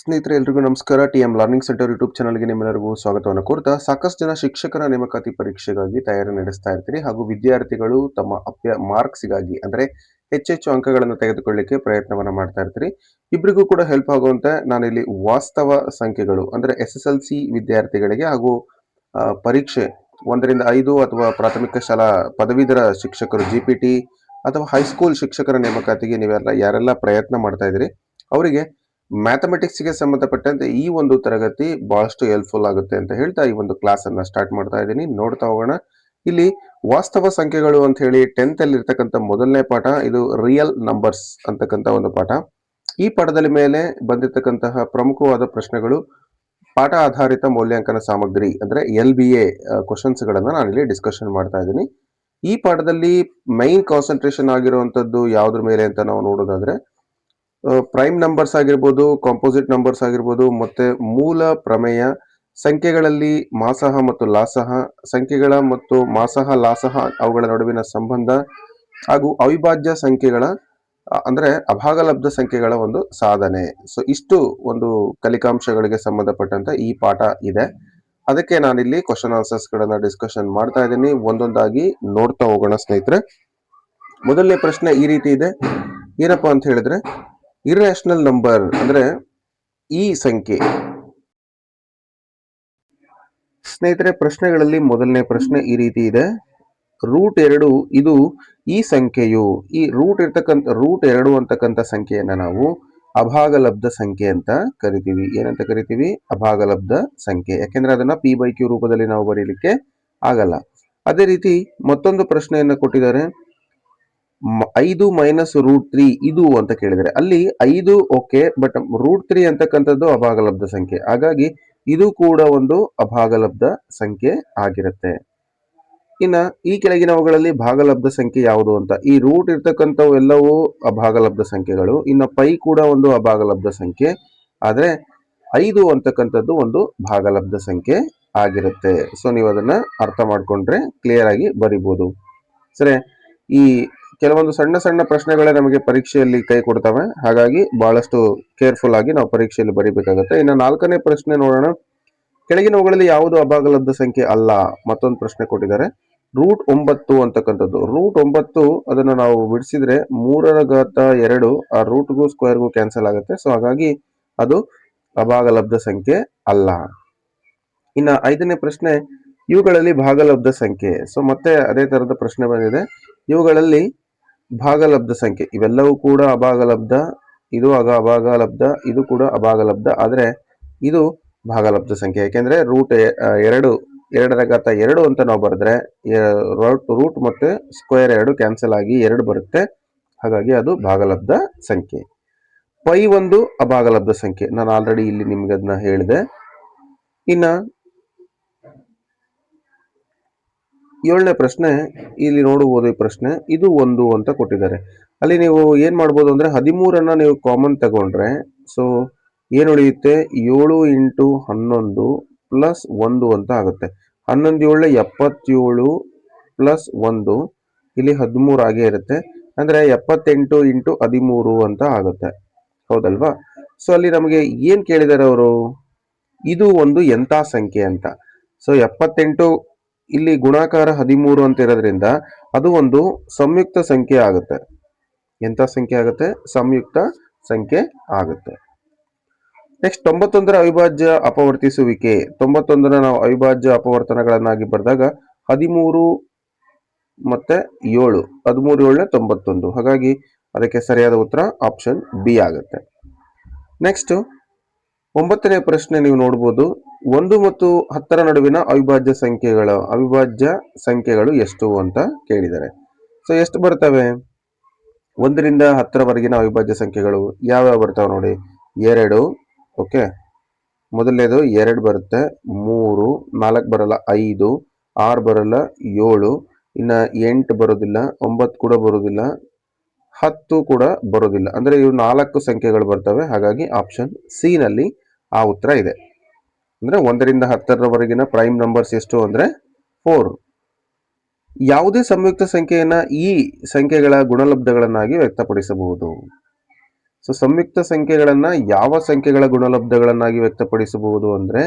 ಸ್ನೇಹಿತರೆ ಎಲ್ರಿಗೂ ನಮಸ್ಕಾರ. ಟಿ.ಎಂ ಲರ್ನಿಂಗ್ ಸೆಂಟರ್ ಯೂಟ್ಯೂಬ್ ಚಾನಲ್ಗೆ ನಿಮ್ಮೆಲ್ಲರಿಗೂ ಸ್ವಾಗತವನ್ನು ಕೋರ್ತಾ, ಸಾಕಷ್ಟು ಜನ ಶಿಕ್ಷಕರ ನೇಮಕಾತಿ ಪರೀಕ್ಷೆಗಾಗಿ ತಯಾರಿ ನಡೆಸ್ತಾ ಇರ್ತೀರಿ ಹಾಗೂ ವಿದ್ಯಾರ್ಥಿಗಳು ತಮ್ಮ ಮಾರ್ಕ್ಸ್ಗಾಗಿ ಅಂದ್ರೆ ಹೆಚ್ಚೆಚ್ಚು ಅಂಕಗಳನ್ನು ತೆಗೆದುಕೊಳ್ಳಿಕ್ಕೆ ಪ್ರಯತ್ನವನ್ನ ಮಾಡ್ತಾ ಇರ್ತೀರಿ. ಇಬ್ಬರಿಗೂ ಕೂಡ ಹೆಲ್ಪ್ ಆಗುವಂತೆ ನಾನಿಲ್ಲಿ ವಾಸ್ತವ ಸಂಖ್ಯೆಗಳು ಅಂದ್ರೆ SSLC ವಿದ್ಯಾರ್ಥಿಗಳಿಗೆ ಹಾಗೂ ಪರೀಕ್ಷೆ 1ರಿಂದ 5 ಅಥವಾ ಪ್ರಾಥಮಿಕ ಶಾಲಾ ಪದವೀಧರ ಶಿಕ್ಷಕರು GPT ಅಥವಾ ಹೈಸ್ಕೂಲ್ ಶಿಕ್ಷಕರ ನೇಮಕಾತಿಗೆ ಯಾರೆಲ್ಲ ಪ್ರಯತ್ನ ಮಾಡ್ತಾ ಇದ್ದೀರಿ ಅವರಿಗೆ ಮ್ಯಾಥಮೆಟಿಕ್ಸ್ಗೆ ಸಂಬಂಧಪಟ್ಟಂತೆ ಈ ಒಂದು ತರಗತಿ ಬಹಳಷ್ಟು ಹೆಲ್ಪ್ಫುಲ್ ಆಗುತ್ತೆ ಅಂತ ಹೇಳ್ತಾ ಈ ಒಂದು ಕ್ಲಾಸ್ ಅನ್ನ ಸ್ಟಾರ್ಟ್ ಮಾಡ್ತಾ ಇದ್ದೀನಿ. ನೋಡ್ತಾ ಹೋಗೋಣ. ಇಲ್ಲಿ ವಾಸ್ತವ ಸಂಖ್ಯೆಗಳು ಅಂತ ಹೇಳಿ 10th ಅಲ್ಲಿ ಇರ್ತಕ್ಕಂಥ ಮೊದಲನೇ ಪಾಠ, ಇದು ರಿಯಲ್ ನಂಬರ್ಸ್ ಅಂತಕ್ಕಂಥ ಒಂದು ಪಾಠ. ಈ ಪಾಠದಲ್ಲಿ ಮೇಲೆ ಬಂದಿರತಕ್ಕಂತಹ ಪ್ರಮುಖವಾದ ಪ್ರಶ್ನೆಗಳು ಪಾಠ ಆಧಾರಿತ ಮೌಲ್ಯಾಂಕನ ಸಾಮಗ್ರಿ ಅಂದ್ರೆ LBA ಕ್ವಶನ್ಸ್ ಗಳನ್ನ ನಾನಿಲ್ಲಿ ಡಿಸ್ಕಷನ್ ಮಾಡ್ತಾ ಇದ್ದೀನಿ. ಈ ಪಾಠದಲ್ಲಿ ಮೈನ್ ಕಾನ್ಸಂಟ್ರೇಷನ್ ಆಗಿರುವಂತದ್ದು ಯಾವ್ದ್ರ ಮೇಲೆ ಅಂತ ನಾವು ನೋಡೋದಾದ್ರೆ ಪ್ರೈಮ್ ನಂಬರ್ಸ್ ಆಗಿರ್ಬೋದು, ಕಾಂಪೋಸಿಟ್ ನಂಬರ್ಸ್ ಆಗಿರ್ಬೋದು, ಮತ್ತೆ ಮೂಲ ಪ್ರಮೇಯ, ಸಂಖ್ಯೆಗಳಲ್ಲಿ ಮಾಸಹ ಮತ್ತು ಲಾಸಹ, ಸಂಖ್ಯೆಗಳ ಮತ್ತು ಮಾಸಹ ಲಾಸಹ ಅವುಗಳ ನಡುವಿನ ಸಂಬಂಧ ಹಾಗೂ ಅವಿಭಾಜ್ಯ ಸಂಖ್ಯೆಗಳ ಅಂದ್ರೆ ಅಭಾಗಲಬ್ಧ ಸಂಖ್ಯೆಗಳ ಒಂದು ಸಾಧನೆ. ಸೊ ಇಷ್ಟು ಒಂದು ಕಲಿಕಾಂಶಗಳಿಗೆ ಸಂಬಂಧಪಟ್ಟಂತ ಈ ಪಾಠ ಇದೆ. ಅದಕ್ಕೆ ನಾನಿಲ್ಲಿ ಕ್ವಶನ್ ಆನ್ಸರ್ಸ್ ಗಳನ್ನ ಡಿಸ್ಕಷನ್ ಮಾಡ್ತಾ ಇದ್ದೀನಿ. ಒಂದೊಂದಾಗಿ ನೋಡ್ತಾ ಹೋಗೋಣ ಸ್ನೇಹಿತರೆ. ಮೊದಲನೇ ಪ್ರಶ್ನೆ ಈ ರೀತಿ ಇದೆ. ಏನಪ್ಪಾ ಅಂತ ಹೇಳಿದ್ರೆ, ಇರ್ಯಾಷನಲ್ ನಂಬರ್ ಅಂದ್ರೆ ಈ ಸಂಖ್ಯೆ. ಸ್ನೇಹಿತರೆ, ಪ್ರಶ್ನೆಗಳಲ್ಲಿ ಮೊದಲನೇ ಪ್ರಶ್ನೆ ಈ ರೀತಿ ಇದೆ. √2 ಇದು ಈ ಸಂಖ್ಯೆಯು, ಈ √2 ಅಂತಕ್ಕಂಥ ಸಂಖ್ಯೆಯನ್ನ ನಾವು ಅಭಾಗಲಬ್ಧ ಸಂಖ್ಯೆ ಅಂತ ಕರಿತೀವಿ. ಏನಂತ ಕರಿತೀವಿ? ಅಭಾಗಲಬ್ಧ ಸಂಖ್ಯೆ. ಯಾಕೆಂದ್ರೆ ಅದನ್ನ P/Q ರೂಪದಲ್ಲಿ ನಾವು ಬರೀಲಿಕ್ಕೆ ಆಗಲ್ಲ. ಅದೇ ರೀತಿ ಮತ್ತೊಂದು ಪ್ರಶ್ನೆಯನ್ನ ಕೊಟ್ಟಿದ್ದಾರೆ. 5 - √3 ಇದು ಅಂತ ಕೇಳಿದರೆ ಅಲ್ಲಿ 5 ಓಕೆ, ಬಟ್ √3 ಅಂತಕ್ಕಂಥದ್ದು ಅಭಾಗಲಬ್ಧ ಸಂಖ್ಯೆ. ಹಾಗಾಗಿ ಇದು ಕೂಡ ಒಂದು ಅಭಾಗಲಬ್ಧ ಸಂಖ್ಯೆ ಆಗಿರುತ್ತೆ. ಇನ್ನ ಈ ಕೆಳಗಿನವುಗಳಲ್ಲಿ ಭಾಗಲಬ್ಧ ಸಂಖ್ಯೆ ಯಾವುದು ಅಂತ, ಈ ರೂಟ್ ಇರ್ತಕ್ಕಂಥವು ಎಲ್ಲವೂ ಅಭಾಗಲಬ್ಧ ಸಂಖ್ಯೆಗಳು. ಇನ್ನು ಪೈ ಕೂಡ ಒಂದು ಅಭಾಗಲಬ್ಧ ಸಂಖ್ಯೆ, ಆದ್ರೆ 5 ಅಂತಕ್ಕಂಥದ್ದು ಒಂದು ಭಾಗಲಬ್ಧ ಸಂಖ್ಯೆ ಆಗಿರುತ್ತೆ. ಸೊ ನೀವು ಅದನ್ನ ಅರ್ಥ ಮಾಡ್ಕೊಂಡ್ರೆ ಕ್ಲಿಯರ್ ಆಗಿ ಬರಿಬಹುದು. ಸರಿ, ಈ ಕೆಲವೊಂದು ಸಣ್ಣ ಸಣ್ಣ ಪ್ರಶ್ನೆಗಳೇ ನಮಗೆ ಪರೀಕ್ಷೆಯಲ್ಲಿ ಕೈ ಕೊಡ್ತವೆ. ಹಾಗಾಗಿ ಬಹಳಷ್ಟು ಕೇರ್ಫುಲ್ ಆಗಿ ನಾವು ಪರೀಕ್ಷೆಯಲ್ಲಿ ಬರೀಬೇಕಾಗುತ್ತೆ. ಇನ್ನು 4ನೇ ಪ್ರಶ್ನೆ ನೋಡೋಣ. ಕೆಳಗಿನವುಗಳಲ್ಲಿ ಯಾವುದು ಅಭಾಗಲಬ್ಧ ಸಂಖ್ಯೆ ಅಲ್ಲ? ಮತ್ತೊಂದು ಪ್ರಶ್ನೆ ಕೊಟ್ಟಿದ್ದಾರೆ. √9 ಅಂತಕ್ಕಂಥದ್ದು. √9 ಅದನ್ನ ನಾವು ಬಿಡಿಸಿದ್ರೆ 3√2 ಆ ರೂಟ್ಗೂ ಸ್ಕ್ವೇರ್ಗೂ ಕ್ಯಾನ್ಸಲ್ ಆಗುತ್ತೆ. ಸೊ ಹಾಗಾಗಿ ಅದು ಅಭಾಗಲಬ್ಧ ಸಂಖ್ಯೆ ಅಲ್ಲ. ಇನ್ನ 5ನೇ ಪ್ರಶ್ನೆ, ಇವುಗಳಲ್ಲಿ ಭಾಗಲಬ್ಧ ಸಂಖ್ಯೆ. ಸೊ ಮತ್ತೆ ಅದೇ ತರದ ಪ್ರಶ್ನೆ ಬಂದಿದೆ. ಇವುಗಳಲ್ಲಿ ಭಾಗಲಬ್ಧ ಸಂಖ್ಯೆ ಇವೆಲ್ಲವೂ ಕೂಡ ಅಭಾಗಲಬ್ಧ, ಇದು ಅಭಾಗಲಬ್ಧ, ಇದು ಕೂಡ ಅಭಾಗಲಬ್ಧ, ಆದ್ರೆ ಇದು ಭಾಗಲಬ್ಧ ಸಂಖ್ಯೆ. ಯಾಕೆಂದ್ರೆ √2 ಅಂತ ನಾವು ಬರೆದ್ರೆ ರೂಟ್ ಮತ್ತೆ ಸ್ಕ್ವೇರ್ 2 ಕ್ಯಾನ್ಸಲ್ ಆಗಿ 2 ಬರುತ್ತೆ. ಹಾಗಾಗಿ ಅದು ಭಾಗಲಬ್ಧ ಸಂಖ್ಯೆ. ಪೈ ಒಂದು ಅಭಾಗಲಬ್ಧ ಸಂಖ್ಯೆ. ನಾನು ಆಲ್ರೆಡಿ ಇಲ್ಲಿ ನಿಮ್ಗೆ ಅದನ್ನ ಹೇಳಿದೆ. ಇನ್ನ 7ನೇ ಪ್ರಶ್ನೆ ಇಲ್ಲಿ ನೋಡಬಹುದು. ಈ ಪ್ರಶ್ನೆ ಇದು 1 ಅಂತ ಕೊಟ್ಟಿದ್ದಾರೆ. ಅಲ್ಲಿ ನೀವು ಏನ್ ಮಾಡ್ಬೋದು ಅಂದ್ರೆ 13 ನೀವು ಕಾಮನ್ ತಗೊಂಡ್ರೆ ಸೊ ಏನ್ ಉಳಿಯುತ್ತೆ? 7 × 11 + 1 ಅಂತ ಆಗುತ್ತೆ. 11 7 77 + 1 ಇಲ್ಲಿ 13 ಆಗೇ ಇರುತ್ತೆ. ಅಂದ್ರೆ 78 × 13 ಅಂತ ಆಗುತ್ತೆ. ಹೌದಲ್ವಾ? ಸೊ ಅಲ್ಲಿ ನಮಗೆ ಏನ್ ಕೇಳಿದ್ದಾರೆ ಅವರು? ಇದು ಒಂದು ಎಂಥ ಸಂಖ್ಯೆ ಅಂತ. ಸೊ 78 ಇಲ್ಲಿ ಗುಣಾಕಾರ 13 ಅಂತ ಇರೋದ್ರಿಂದ ಅದು ಒಂದು ಸಂಯುಕ್ತ ಸಂಖ್ಯೆ ಆಗುತ್ತೆ. ಎಂಥ ಸಂಖ್ಯೆ ಆಗುತ್ತೆ? ಸಂಯುಕ್ತ ಸಂಖ್ಯೆ ಆಗುತ್ತೆ. ನೆಕ್ಸ್ಟ್ 91ರ ಅವಿಭಾಜ್ಯ ಅಪವರ್ತಿಸುವಿಕೆ. 91ನ ನಾವು ಅವಿಭಾಜ್ಯ ಅಪವರ್ತನಗಳನ್ನಾಗಿ ಬರೆದಾಗ 13 ಮತ್ತೆ 7, 13 7 91. ಹಾಗಾಗಿ ಅದಕ್ಕೆ ಸರಿಯಾದ ಉತ್ತರ ಆಪ್ಷನ್ ಬಿ ಆಗುತ್ತೆ. ನೆಕ್ಸ್ಟ್ 9ನೇ ಪ್ರಶ್ನೆ ನೀವು ನೋಡ್ಬೋದು. 1 ಮತ್ತು 10ರ ನಡುವಿನ ಅವಿಭಾಜ್ಯ ಸಂಖ್ಯೆಗಳು ಎಷ್ಟು ಅಂತ ಕೇಳಿದ್ದಾರೆ. ಸೊ ಎಷ್ಟು ಬರ್ತವೆ? 1ರಿಂದ 10ರವರೆಗಿನ ಅವಿಭಾಜ್ಯ ಸಂಖ್ಯೆಗಳು ಯಾವ್ಯಾವ ಬರ್ತಾವೆ ನೋಡಿ. 2, ಓಕೆ, ಮೊದಲನೇದು 2 ಬರುತ್ತೆ, 3, 4 ಬರಲ್ಲ, 5, 6 ಬರಲ್ಲ, 7, ಇನ್ನ 8 ಬರೋದಿಲ್ಲ, 9 ಕೂಡ ಬರೋದಿಲ್ಲ, 10 ಕೂಡ ಬರೋದಿಲ್ಲ. ಅಂದ್ರೆ ಇವು 4 ಸಂಖ್ಯೆಗಳು ಬರ್ತವೆ. ಹಾಗಾಗಿ ಆಪ್ಷನ್ ಸಿ ನಲ್ಲಿ ಆ ಉತ್ತರ ಇದೆ. ಅಂದ್ರೆ 1ರಿಂದ 10ರವರೆಗಿನ ಪ್ರೈಮ್ ನಂಬರ್ಸ್ ಎಷ್ಟು ಅಂದ್ರೆ 4. ಯಾವುದೇ ಸಂಯುಕ್ತ ಸಂಖ್ಯೆಯನ್ನ ಈ ಸಂಖ್ಯೆಗಳ ಗುಣಲಬ್ಧಗಳನ್ನಾಗಿ ವ್ಯಕ್ತಪಡಿಸಬಹುದು. ಸೊ ಸಂಯುಕ್ತ ಸಂಖ್ಯೆಗಳನ್ನ ಯಾವ ಸಂಖ್ಯೆಗಳ ಗುಣಲಬ್ಧಗಳನ್ನಾಗಿ ವ್ಯಕ್ತಪಡಿಸಬಹುದು ಅಂದ್ರೆ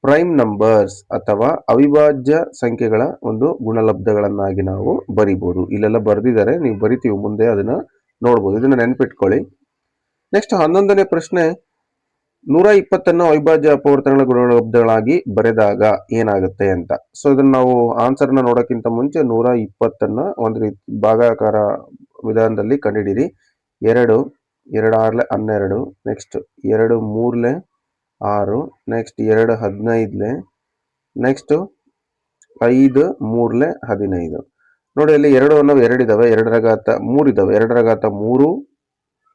ಪ್ರೈಮ್ ನಂಬರ್ಸ್ ಅಥವಾ ಅವಿಭಾಜ್ಯ ಸಂಖ್ಯೆಗಳ ಒಂದು ಗುಣಲಬ್ಧಗಳನ್ನಾಗಿ ನಾವು ಬರಿಬಹುದು. ಇಲ್ಲೆಲ್ಲ ಬರೆದಿದ್ದಾರೆ, ನೀವು ಬರಿತೀವಿ ಮುಂದೆ ಅದನ್ನ ನೋಡ್ಬೋದು. ಇದನ್ನ ನೆನ್ಪಿಟ್ಕೊಳ್ಳಿ. ನೆಕ್ಸ್ಟ್ 11ನೇ ಪ್ರಶ್ನೆ, 120 ಅವಿಭಾಜ್ಯ ಅಪವರ್ತನಗಳ ಗುಣಲಬ್ಧಗಳಾಗಿ ಬರೆದಾಗ ಏನಾಗುತ್ತೆ ಅಂತ. ಸೊ ಇದನ್ನ ನಾವು ಆನ್ಸರ್ನ ನೋಡೋಕ್ಕಿಂತ ಮುಂಚೆ 120 ಒಂದು ರೀತಿ ಭಾಗಾಕಾರ ವಿಧಾನದಲ್ಲಿ ಕಂಡುಹಿಡಿಯಿರಿ. 2 2 6 12, ನೆಕ್ಸ್ಟ್ 2 3 6, ನೆಕ್ಸ್ಟ್ 2 15, ನೆಕ್ಸ್ಟ್ 5 3 15. ನೋಡಿ ಅಲ್ಲಿ 2 ಅನ್ನೋವು 2 ಇದಾವೆ, 2 ರ ಘಾತ 3 ಇದಾವೆ, 2 ರ ಘಾತ 3.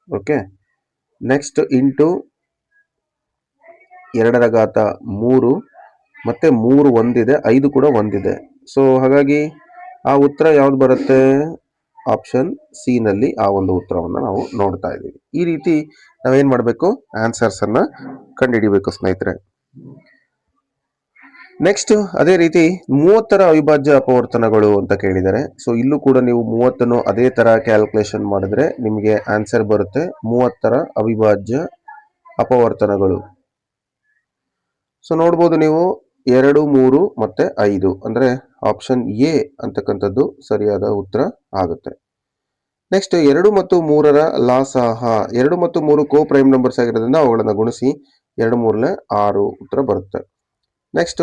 ಓಕೆ, ನೆಕ್ಸ್ಟ್ ಇಂಟು 2 ರ ಘಾತ 3, ಮತ್ತೆ 3 ಒಂದಿದೆ, 5 ಕೂಡ ಒಂದಿದೆ. ಸೊ ಹಾಗಾಗಿ ಆ ಉತ್ತರ ಯಾವ್ದು ಬರುತ್ತೆ? ಆಪ್ಷನ್ ಸಿ ನಲ್ಲಿ ಆ ಒಂದು ಉತ್ತರವನ್ನು ನಾವು ನೋಡ್ತಾ ಇದ್ದೀವಿ. ಈ ರೀತಿ ನಾವೇನ್ ಮಾಡಬೇಕು? ಆನ್ಸರ್ಸ್ ಅನ್ನ ಕಂಡುಹಿಡಿಬೇಕು ಸ್ನೇಹಿತರೆ. ನೆಕ್ಸ್ಟ್ ಅದೇ ರೀತಿ 30 ಅವಿಭಾಜ್ಯ ಅಪವರ್ತನಗಳು ಅಂತ ಕೇಳಿದ್ದಾರೆ. ಸೊ ಇಲ್ಲೂ ಕೂಡ ನೀವು 30 ಅದೇ ತರ ಕ್ಯಾಲ್ಕುಲೇಷನ್ ಮಾಡಿದ್ರೆ ನಿಮಗೆ ಆನ್ಸರ್ ಬರುತ್ತೆ 30 ಅವಿಭಾಜ್ಯ ಅಪವರ್ತನಗಳು. ಸೊ ನೋಡ್ಬೋದು ನೀವು 2 3 ಮತ್ತೆ 5 ಅಂದ್ರೆ ಆಪ್ಷನ್ ಎ ಅಂತಕ್ಕಂಥದ್ದು ಸರಿಯಾದ ಉತ್ತರ ಆಗುತ್ತೆ. ನೆಕ್ಸ್ಟ್ 2 ಮತ್ತು 3ರ ಲಾಸಹ. 2 ಮತ್ತು 3 ಕೋ ಪ್ರೈಮ್ ನಂಬರ್ಸ್ ಆಗಿರೋದ್ರಿಂದ ಅವುಗಳನ್ನು ಗುಣಿಸಿ 2 3 6 ಉತ್ತರ ಬರುತ್ತೆ. ನೆಕ್ಸ್ಟ್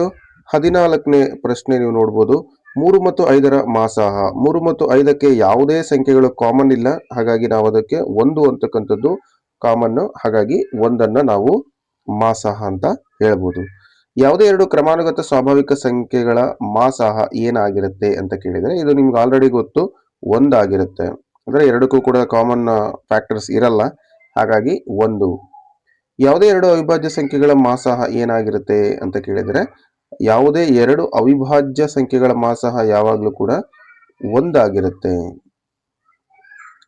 14ನೇ ಪ್ರಶ್ನೆ ನೀವು ನೋಡ್ಬೋದು, 3 ಮತ್ತು 5ರ ಮಾಸಾಹ. 3 ಮತ್ತು 5ಕ್ಕೆ ಯಾವುದೇ ಸಂಖ್ಯೆಗಳು ಕಾಮನ್ ಇಲ್ಲ, ಹಾಗಾಗಿ ನಾವು ಅದಕ್ಕೆ 1 ಅಂತಕ್ಕಂಥದ್ದು ಕಾಮನ್, ಹಾಗಾಗಿ 1ಅನ್ನ ನಾವು ಮಾಸಾಹ ಅಂತ ಹೇಳ್ಬೋದು. ಯಾವುದೇ 2 ಕ್ರಮಾನುಗತ ಸ್ವಾಭಾವಿಕ ಸಂಖ್ಯೆಗಳ ಮಾಸಾಹ ಏನಾಗಿರುತ್ತೆ ಅಂತ ಕೇಳಿದರೆ ಇದು ನಿಮ್ಗೆ ಆಲ್ರೆಡಿ ಗೊತ್ತು, 1 ಆಗಿರುತ್ತೆ. ಅಂದ್ರೆ ಎರಡಕ್ಕೂ ಕೂಡ ಕಾಮನ್ ಫ್ಯಾಕ್ಟರ್ಸ್ ಇರಲ್ಲ, ಹಾಗಾಗಿ 1. ಯಾವುದೇ 2 ಅವಿಭಾಜ್ಯ ಸಂಖ್ಯೆಗಳ ಮಾಸಾಹ ಏನಾಗಿರುತ್ತೆ ಅಂತ ಕೇಳಿದರೆ ಯಾವುದೇ 2 ಅವಿಭಾಜ್ಯ ಸಂಖ್ಯೆಗಳ ಮಾಸಾಹ ಯಾವಾಗಲೂ ಕೂಡ 1 ಆಗಿರುತ್ತೆ.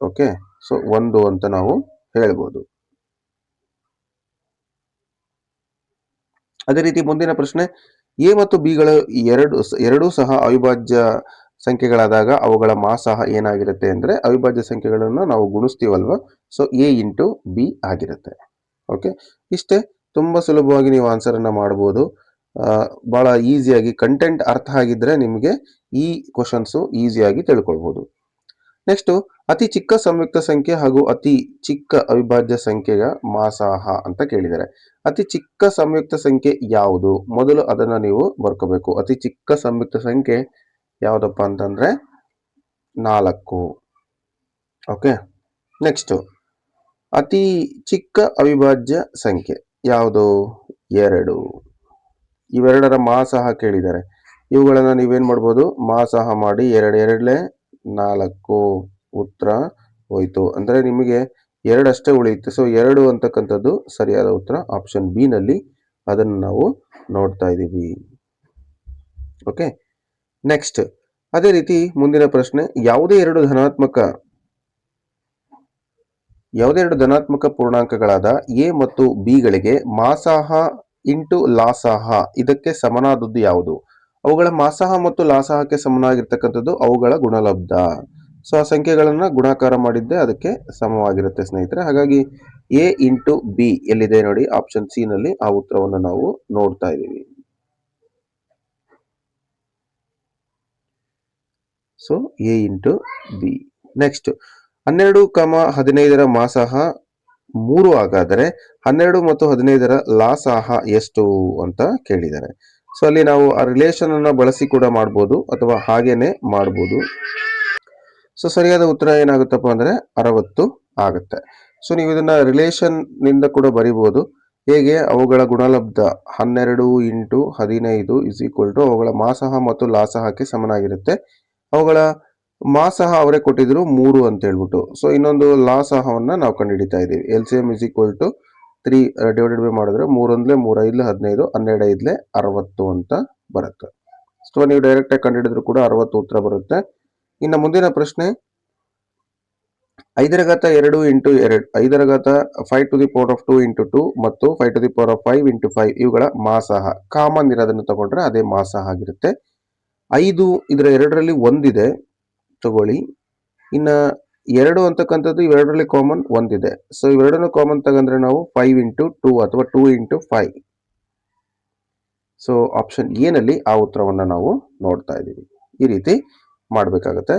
ಓಕೆ, ಸೊ 1 ಅಂತ ನಾವು ಹೇಳ್ಬೋದು. ಅದೇ ರೀತಿ ಮುಂದಿನ ಪ್ರಶ್ನೆ, ಎ ಮತ್ತು ಬಿಗಳು ಎರಡೂ ಸಹ ಅವಿಭಾಜ್ಯ ಸಂಖ್ಯೆಗಳಾದಾಗ ಅವುಗಳ ಮಾಸಾಹ ಏನಾಗಿರುತ್ತೆ ಅಂದ್ರೆ ಅವಿಭಾಜ್ಯ ಸಂಖ್ಯೆಗಳನ್ನು ನಾವು ಗುಣಿಸ್ತೀವಲ್ವ, ಸೊ ಎ ಇಂಟು ಬಿ ಆಗಿರುತ್ತೆ. ಓಕೆ, ಇಷ್ಟೇ, ತುಂಬಾ ಸುಲಭವಾಗಿ ನೀವು ಆನ್ಸರ್ ಅನ್ನ ಮಾಡಬಹುದು. ಬಹಳ ಈಸಿಯಾಗಿ ಕಂಟೆಂಟ್ ಅರ್ಥ ಆಗಿದ್ರೆ ನಿಮಗೆ ಈ ಕ್ವಶನ್ಸ್ ಈಸಿಯಾಗಿ ತಿಳ್ಕೊಳ್ಬಹುದು. ನೆಕ್ಸ್ಟ್ ಅತಿ ಚಿಕ್ಕ ಸಂಯುಕ್ತ ಸಂಖ್ಯೆ ಹಾಗೂ ಅತಿ ಚಿಕ್ಕ ಅವಿಭಾಜ್ಯ ಸಂಖ್ಯೆಯ ಮಾಸಾಹ ಅಂತ ಕೇಳಿದ್ದಾರೆ. ಅತಿ ಚಿಕ್ಕ ಸಂಯುಕ್ತ ಸಂಖ್ಯೆ ಯಾವುದು? ಮೊದಲು ಅದನ್ನ ನೀವು ಬರ್ಕೋಬೇಕು. ಅತಿ ಚಿಕ್ಕ ಸಂಯುಕ್ತ ಸಂಖ್ಯೆ ಯಾವುದಪ್ಪ ಅಂತಂದ್ರೆ 4. ಓಕೆ, ನೆಕ್ಸ್ಟ್ ಅತಿ ಚಿಕ್ಕ ಅವಿಭಾಜ್ಯ ಸಂಖ್ಯೆ ಯಾವುದು? 2. ಇವೆರಡರ ಮಾಸಾಹ ಕೇಳಿದ್ದಾರೆ. ಇವುಗಳನ್ನ ನೀವೇನ್ ಮಾಡ್ಬೋದು? ಮಾಸಾಹ ಮಾಡಿ 2 2 4 ಉತ್ತರ ಹೋಯ್ತು. ಅಂದ್ರೆ ನಿಮಗೆ 2 ಅಷ್ಟೇ ಉಳಿಯುತ್ತೆ. ಸೊ 2 ಅಂತಕ್ಕಂಥದ್ದು ಸರಿಯಾದ ಉತ್ತರ ಆಪ್ಷನ್ ಬಿ ನಲ್ಲಿ, ಅದನ್ನು ನಾವು ನೋಡ್ತಾ ಇದ್ದೀವಿ. ಓಕೆ, ನೆಕ್ಸ್ಟ್ ಅದೇ ರೀತಿ ಮುಂದಿನ ಪ್ರಶ್ನೆ, ಯಾವುದೇ ಎರಡು ಧನಾತ್ಮಕ ಪೂರ್ಣಾಂಕಗಳಾದ ಎ ಮತ್ತು ಬಿ ಗಳಿಗೆ ಮಾಸಾಹ ಇಂಟು ಲಾಸಾಹ ಇದಕ್ಕೆ ಸಮನಾದದ್ದು ಯಾವುದು? ಅವುಗಳ ಮಾಸಾಹ ಮತ್ತು ಲಾಸಾಹಕ್ಕೆ ಸಮನಾಗಿರ್ತಕ್ಕಂಥದ್ದು ಅವುಗಳ ಗುಣಲಬ್ಧ. ಸೊ ಆ ಸಂಖ್ಯೆಗಳನ್ನ ಗುಣಾಕಾರ ಮಾಡಿದ್ದೆ ಅದಕ್ಕೆ ಸಮವಾಗಿರುತ್ತೆ ಸ್ನೇಹಿತರೆ. ಹಾಗಾಗಿ ಎ ಇಂಟು ಬಿ ಎಲ್ಲಿದೆ ನೋಡಿ, ಆಪ್ಷನ್ ಸಿ ನಲ್ಲಿ ಆ ಉತ್ತರವನ್ನು ನಾವು ನೋಡ್ತಾ ಇದ್ದೀವಿ. So A into B. Next 12,15ರ ಮಾಸಾಹ 3 ಆಗಾದರೆ 12 ಮತ್ತು 15ರ ಲಾಸಾಹ ಎಷ್ಟು ಅಂತ ಕೇಳಿದ್ದಾರೆ. ಸೊ ಅಲ್ಲಿ ನಾವು ಆ ರಿಲೇಷನ್ ಅನ್ನ ಬಳಸಿ ಕೂಡ ಮಾಡ್ಬೋದು ಅಥವಾ ಹಾಗೇನೆ ಮಾಡ್ಬೋದು. ಸೊ ಸರಿಯಾದ ಉತ್ತರ ಏನಾಗುತ್ತಪ್ಪ ಅಂದ್ರೆ 60 ಆಗುತ್ತೆ. ಸೊ ನೀವು ಇದನ್ನ ರಿಲೇಷನ್ ನಿಂದ ಕೂಡ ಬರಿಬಹುದು. ಹೇಗೆ? ಅವುಗಳ ಗುಣಲಬ್ಧ 12 ಇಂಟು 15 ಇಸ್ ಈಕ್ವಲ್ ಟು ಅವುಗಳ ಮಾಸಾಹ ಮತ್ತು ಲಾಸಾಹಕ್ಕೆ ಸಮನಾಗಿರುತ್ತೆ. ಅವುಗಳ ಮಾಸಾಹ ಅವರೇ ಕೊಟ್ಟಿದ್ರು 3 ಅಂತ ಹೇಳ್ಬಿಟ್ಟು. ಸೊ ಇನ್ನೊಂದು ಲಾಸಾಹವನ್ನ ನಾವು ಕಂಡುಹಿಡಿತಾ ಇದ್ದೀವಿ. LCM is equal to 3 divided by ಮಾಡಿದ್ರೆ 3 1 3 5 15 12 5 60 ಅಂತ ಬರುತ್ತೆ. ಸೊ ನೀವು ಡೈರೆಕ್ಟ್ ಆಗಿ ಕಂಡುಹಿಡಿದ್ರು ಕೂಡ 60 ಉತ್ತರ ಬರುತ್ತೆ. ಇನ್ನು ಮುಂದಿನ ಪ್ರಶ್ನೆ, 5 ರ ಘಾತ 2 ಇಂಟು 2, 5 ರ ಘಾತ 5 to the power of 2 into 2 ಮತ್ತು 5 to the power of 5 into 5 ಇವುಗಳ ಮಾಸಾಹ. ಕಾಮನ್ ಇರೋದನ್ನು ತಗೊಂಡ್ರೆ ಅದೇ ಮಾಸಾಹ ಆಗಿರುತ್ತೆ. 5 ಇದರ ಎರಡರಲ್ಲಿ ಒಂದಿದೆ ತಗೊಳ್ಳಿ. ಇನ್ನ 2 ಅಂತಕ್ಕಂಥದ್ದು ಇವೆರಡರಲ್ಲಿ ಕಾಮನ್ ಒಂದಿದೆ. ಸೊ ಇವೆರಡನ್ನು ಕಾಮನ್ ತಗಂದ್ರೆ ನಾವು 5 ಇಂಟು 2 ಅಥವಾ 2 ಇಂಟು 5. ಸೊ ಆಪ್ಷನ್ ಎ ನಲ್ಲಿ ಆ ಉತ್ತರವನ್ನ ನಾವು ನೋಡ್ತಾ ಇದ್ದೀವಿ. ಈ ರೀತಿ ಮಾಡಬೇಕಾಗುತ್ತೆ.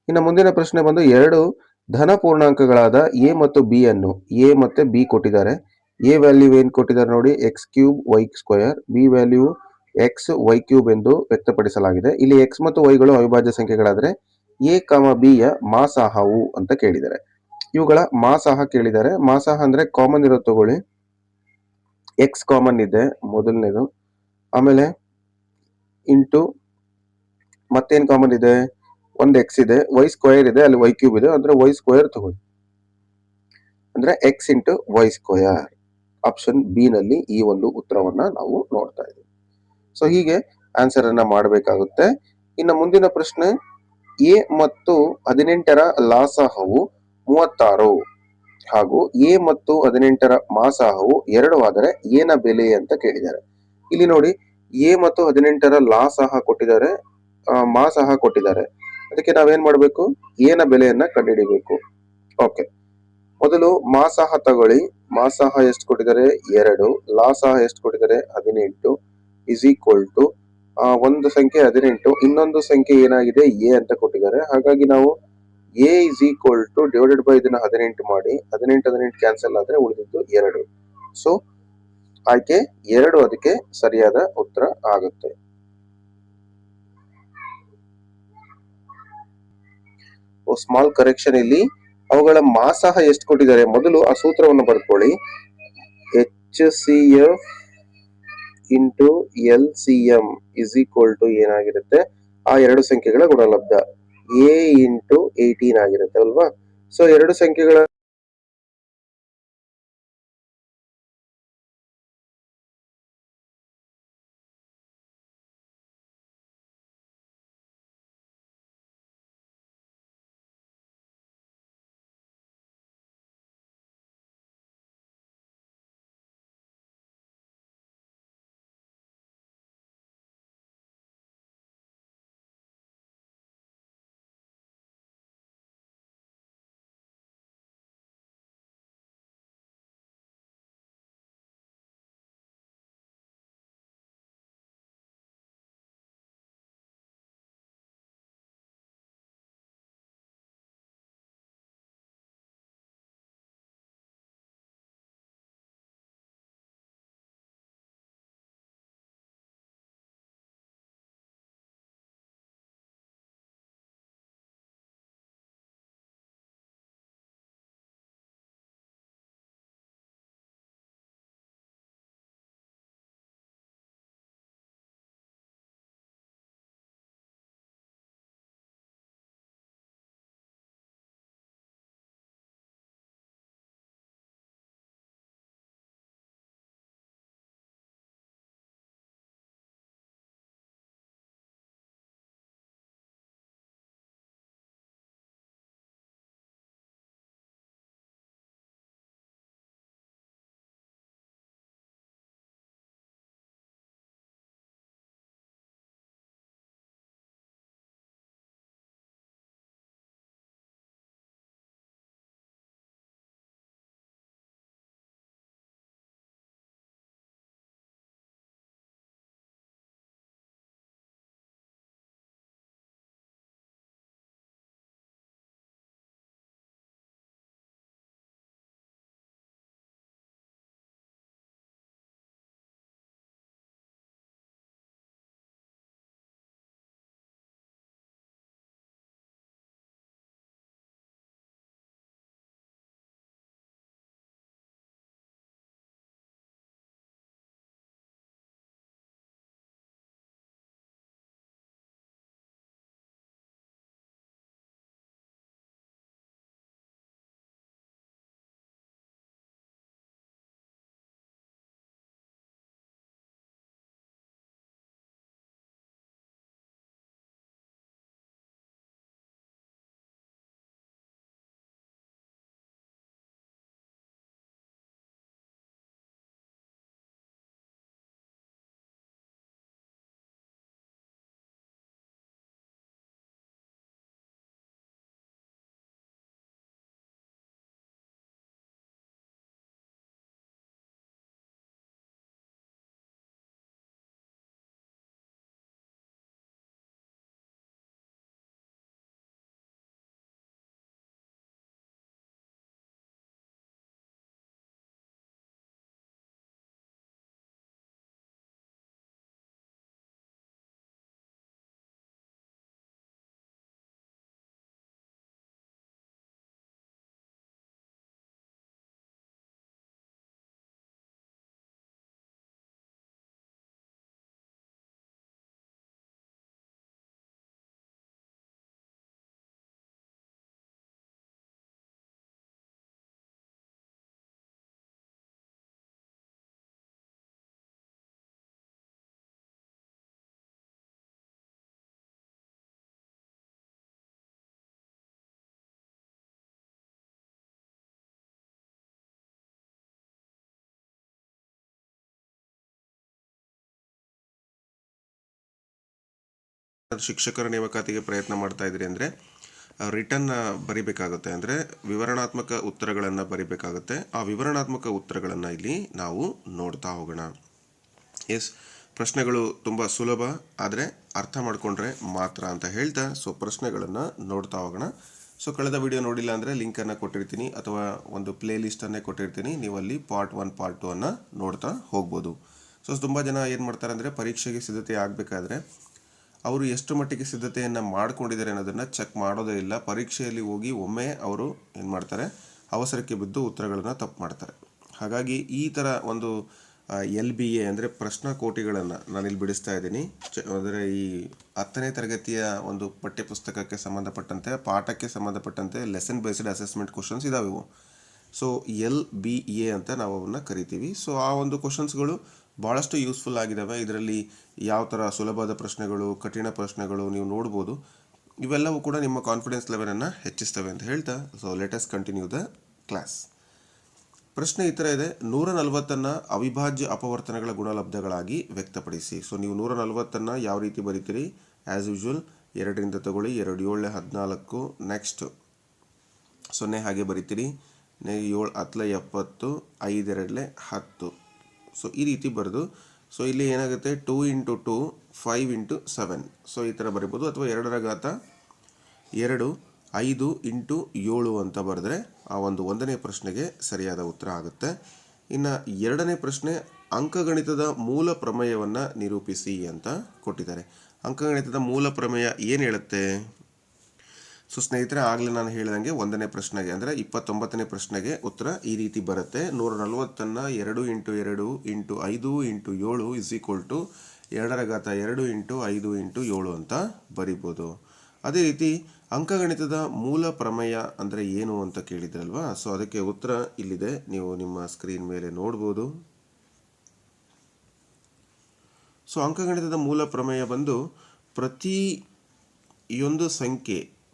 ಇನ್ನು ಮುಂದಿನ ಪ್ರಶ್ನೆ ಬಂದು ಎರಡು ಧನ ಪೂರ್ಣಾಂಕಗಳಾದ ಎ ಮತ್ತು ಬಿ ಅನ್ನು ಎ ಮತ್ತೆ ಬಿ ಕೊಟ್ಟಿದ್ದಾರೆ. ಎ ವ್ಯಾಲ್ಯೂ ಏನು ಕೊಟ್ಟಿದ್ದಾರೆ ನೋಡಿ, x cube y square, b value x y cube ಎಂದು ವ್ಯಕ್ತಪಡಿಸಲಾಗಿದೆ. ಇಲ್ಲಿ ಎಕ್ಸ್ ಮತ್ತು ವೈಗಳು ಅವಿಭಾಜ್ಯ ಸಂಖ್ಯೆಗಳಾದರೆ ಎ ಕಾಮ ಬಿ ಯ ಮಾಸಾಹವು ಅಂತ ಕೇಳಿದ್ದಾರೆ. ಇವುಗಳ ಮಾಸಾಹ ಕೇಳಿದ್ದಾರೆ. ಮಾಸಾಹ ಅಂದ್ರೆ ಕಾಮನ್ ಇರೋ ತಗೊಳ್ಳಿ. ಎಕ್ಸ್ ಕಾಮನ್ ಇದೆ ಮೊದಲನೇದು, ಆಮೇಲೆ ಇಂಟು ಮತ್ತೇನ್ ಕಾಮನ್ ಇದೆ, ಒಂದು ಎಕ್ಸ್ ಇದೆ, ವೈ ಸ್ಕ್ವೇರ್ ಇದೆ, ಅಲ್ಲಿ ವೈ ಕ್ಯೂಬ್ ಇದೆ, ಅಂದ್ರೆ ವೈ ಸ್ಕ್ವೇರ್ ತಗೊಳ್ಳಿ, ಅಂದ್ರೆ x into y square. Option b ನಲ್ಲಿ ಈ ಒಂದು ಉತ್ತರವನ್ನ ನಾವು ನೋಡ್ತಾ ಇದ್ದೀವಿ. ಸೊ ಹೀಗೆ ಆನ್ಸರ್ ಅನ್ನ ಮಾಡಬೇಕಾಗುತ್ತೆ. ಇನ್ನು ಮುಂದಿನ ಪ್ರಶ್ನೆ, ಎ ಮತ್ತು 18ರ ಲಾಸಾಹವು 36 ಹಾಗೂ ಎ ಮತ್ತು 18ರ ಮಾಸಾಹವು 2 ಆದರೆ ಏನ ಬೆಲೆ ಅಂತ ಕೇಳಿದ್ದಾರೆ. ಇಲ್ಲಿ ನೋಡಿ, ಎ ಮತ್ತು 18ರ ಲಾಸಾಹ ಕೊಟ್ಟಿದ್ದಾರೆ, ಮಾಸಾಹ ಕೊಟ್ಟಿದ್ದಾರೆ. ಅದಕ್ಕೆ ನಾವೇನ್ ಮಾಡಬೇಕು, ಏನ ಬೆಲೆಯನ್ನ ಕಂಡುಹಿಡಿಬೇಕು. ಓಕೆ, ಮೊದಲು ಮಾಸಾಹ ತಗೊಳ್ಳಿ. ಮಾಸಾಹ ಎಷ್ಟು ಕೊಟ್ಟಿದ್ದಾರೆ, 2. ಲಾಸಾಹ ಎಷ್ಟು ಕೊಟ್ಟಿದ್ದಾರೆ, 18 ಇಸ್ ಈಕ್ವಲ್ ಟು ಒಂದು ಸಂಖ್ಯೆ 18, ಇನ್ನೊಂದು ಸಂಖ್ಯೆ ಏನಾಗಿದೆ ಎ ಅಂತ ಕೊಟ್ಟಿದ್ದಾರೆ. ಹಾಗಾಗಿ ನಾವು A is equal two divided by ಇದನ್ನ 18 ಮಾಡಿ, 18 ಕ್ಯಾನ್ಸಲ್ ಆದ್ರೆ ಉಳಿದಿದ್ದು 2. ಸೊ ಆಯ್ಕೆ 2 ಅದಕ್ಕೆ ಸರಿಯಾದ ಉತ್ತರ ಆಗುತ್ತೆ. ಸ್ಮಾಲ್ ಕರೆಕ್ಷನ್, ಇಲ್ಲಿ ಅವುಗಳ ಮಾಸಾಹ ಎಷ್ಟು ಕೊಟ್ಟಿದ್ದಾರೆ, ಮೊದಲು ಆ ಸೂತ್ರವನ್ನು ಬರ್ಕೊಳ್ಳಿ. H C F into L C M is equal to ಏನಾಗಿರುತ್ತೆ, ಆ ಎರಡು ಸಂಖ್ಯೆಗಳ ಗುಣಲಬ್ಧ ಎ ಇಂಟು 18 ಆಗಿರುತ್ತೆ ಅಲ್ವಾ. ಸೊ ಎರಡು ಸಂಖ್ಯೆಗಳ ಶಿಕ್ಷಕರ ನೇಮಕಾತಿಗೆ ಪ್ರಯತ್ನ ಮಾಡ್ತಾ ಇದ್ದೀರಿ ಅಂದರೆ ರಿಟರ್ನ್ ಬರಿಬೇಕಾಗುತ್ತೆ, ಅಂದರೆ ವಿವರಣಾತ್ಮಕ ಉತ್ತರಗಳನ್ನು ಬರಿಬೇಕಾಗುತ್ತೆ. ಆ ವಿವರಣಾತ್ಮಕ ಉತ್ತರಗಳನ್ನು ಇಲ್ಲಿ ನಾವು ನೋಡ್ತಾ ಹೋಗೋಣ. ಎಸ್, ಪ್ರಶ್ನೆಗಳು ತುಂಬ ಸುಲಭ, ಆದರೆ ಅರ್ಥ ಮಾಡಿಕೊಂಡ್ರೆ ಮಾತ್ರ ಅಂತ ಹೇಳ್ತಾ ಪ್ರಶ್ನೆಗಳನ್ನು ನೋಡ್ತಾ ಹೋಗೋಣ. ಕಳೆದ ವಿಡಿಯೋ ನೋಡಿಲ್ಲ ಅಂದರೆ ಲಿಂಕನ್ನು ಕೊಟ್ಟಿರ್ತೀನಿ ಅಥವಾ ಒಂದು ಪ್ಲೇ ಲಿಸ್ಟನ್ನೇ ಕೊಟ್ಟಿರ್ತೀನಿ, ನೀವು ಅಲ್ಲಿ ಪಾರ್ಟ್ 1 ಪಾರ್ಟ್ 2 ಅನ್ನು ನೋಡ್ತಾ ಹೋಗ್ಬೋದು. ತುಂಬ ಜನ ಏನು ಮಾಡ್ತಾರೆ ಅಂದರೆ ಪರೀಕ್ಷೆಗೆ ಸಿದ್ಧತೆ ಆಗಬೇಕಾದ್ರೆ ಅವರು ಎಷ್ಟು ಮಟ್ಟಿಗೆ ಸಿದ್ಧತೆಯನ್ನು ಮಾಡ್ಕೊಂಡಿದ್ದಾರೆ ಅನ್ನೋದನ್ನು ಚೆಕ್ ಮಾಡೋದೇ ಇಲ್ಲ. ಪರೀಕ್ಷೆಯಲ್ಲಿ ಹೋಗಿ ಒಮ್ಮೆ ಅವರು ಏನು ಮಾಡ್ತಾರೆ, ಅವಸರಕ್ಕೆ ಬಿದ್ದು ಉತ್ತರಗಳನ್ನು ತಪ್ಪು ಮಾಡ್ತಾರೆ. ಹಾಗಾಗಿ ಈ ಥರ ಒಂದು LBA ಅಂದರೆ ಪ್ರಶ್ನಾಕೋಟಿಗಳನ್ನು ನಾನಿಲ್ಲಿ ಬಿಡಿಸ್ತಾ ಇದ್ದೀನಿ. ಅಂದರೆ ಈ 10ನೇ ತರಗತಿಯ ಒಂದು ಪಠ್ಯಪುಸ್ತಕಕ್ಕೆ ಸಂಬಂಧಪಟ್ಟಂತೆ, ಪಾಠಕ್ಕೆ ಸಂಬಂಧಪಟ್ಟಂತೆ ಲೆಸನ್ ಬೇಸ್ಡ್ ಅಸೆಸ್ಮೆಂಟ್ ಕ್ವಶನ್ಸ್ ಇದಾವೆ ಇವು. LBA ಅಂತ ನಾವು ಅವನ್ನ ಕರಿತೀವಿ. ಆ ಒಂದು ಕ್ವಶನ್ಸ್ಗಳು ಭಾಳಷ್ಟು ಯೂಸ್ಫುಲ್ ಆಗಿದ್ದಾವೆ. ಇದರಲ್ಲಿ ಯಾವ ಥರ ಸುಲಭವಾದ ಪ್ರಶ್ನೆಗಳು, ಕಠಿಣ ಪ್ರಶ್ನೆಗಳು ನೀವು ನೋಡ್ಬೋದು. ಇವೆಲ್ಲವೂ ಕೂಡ ನಿಮ್ಮ ಕಾನ್ಫಿಡೆನ್ಸ್ ಲೆವೆಲನ್ನು ಹೆಚ್ಚಿಸ್ತವೆ ಅಂತ ಹೇಳ್ತಾ let us continue the class. ಪ್ರಶ್ನೆ ಈ ಥರ ಇದೆ, 140 ಅವಿಭಾಜ್ಯ ಅಪವರ್ತನಗಳ ಗುಣಲಬ್ಧಗಳಾಗಿ ವ್ಯಕ್ತಪಡಿಸಿ. ನೀವು 140 ಯಾವ ರೀತಿ ಬರೀತೀರಿ? ಆ್ಯಸ್ ಯೂಶುವಲ್ 2ರಿಂದ ತಗೊಳ್ಳಿ, 2 7 14, ನೆಕ್ಸ್ಟ್ 0 ಹಾಗೆ ಬರೀತೀರಿ, 7 10 70, 5 2 10. ಈ ರೀತಿ ಬರೆದು ಇಲ್ಲಿ ಏನಾಗುತ್ತೆ, 2 × 2 5 × 7. ಈ ಥರ ಬರಿಬೋದು. ಅಥವಾ 2 ಘಾತ 2 5 × 7 ಅಂತ ಬರೆದ್ರೆ ಆ ಒಂದು 1ನೇ ಪ್ರಶ್ನೆಗೆ ಸರಿಯಾದ ಉತ್ತರ ಆಗುತ್ತೆ. ಇನ್ನು 2ನೇ ಪ್ರಶ್ನೆ, ಅಂಕಗಣಿತದ ಮೂಲ ಪ್ರಮೇಯವನ್ನು ನಿರೂಪಿಸಿ ಅಂತ ಕೊಟ್ಟಿದ್ದಾರೆ. ಅಂಕಗಣಿತದ ಮೂಲ ಪ್ರಮೇಯ ಏನು ಹೇಳುತ್ತೆ? ಸ್ನೇಹಿತರೆ, ಆಗಲೇ ನಾನು ಹೇಳಿದಂಗೆ 1ನೇ ಪ್ರಶ್ನೆಗೆ ಅಂದರೆ 29ನೇ ಪ್ರಶ್ನೆಗೆ ಉತ್ತರ ಈ ರೀತಿ ಬರುತ್ತೆ. 140 2 × 2 × 5 × 7 ಇಸ್ ಈಕ್ವಲ್ ಟು 2 ಘಾತ 2 × 5 × 7 ಅಂತ ಬರಿಬೋದು. ಅದೇ ರೀತಿ ಅಂಕಗಣಿತದ ಮೂಲ ಪ್ರಮೇಯ ಅಂದರೆ ಏನು ಅಂತ ಕೇಳಿದ್ರಲ್ವಾ? ಅದಕ್ಕೆ ಉತ್ತರ ಇಲ್ಲಿದೆ, ನೀವು ನಿಮ್ಮ ಸ್ಕ್ರೀನ್ ಮೇಲೆ ನೋಡ್ಬೋದು. ಅಂಕಗಣಿತದ ಮೂಲ ಪ್ರಮೇಯ ಬಂದು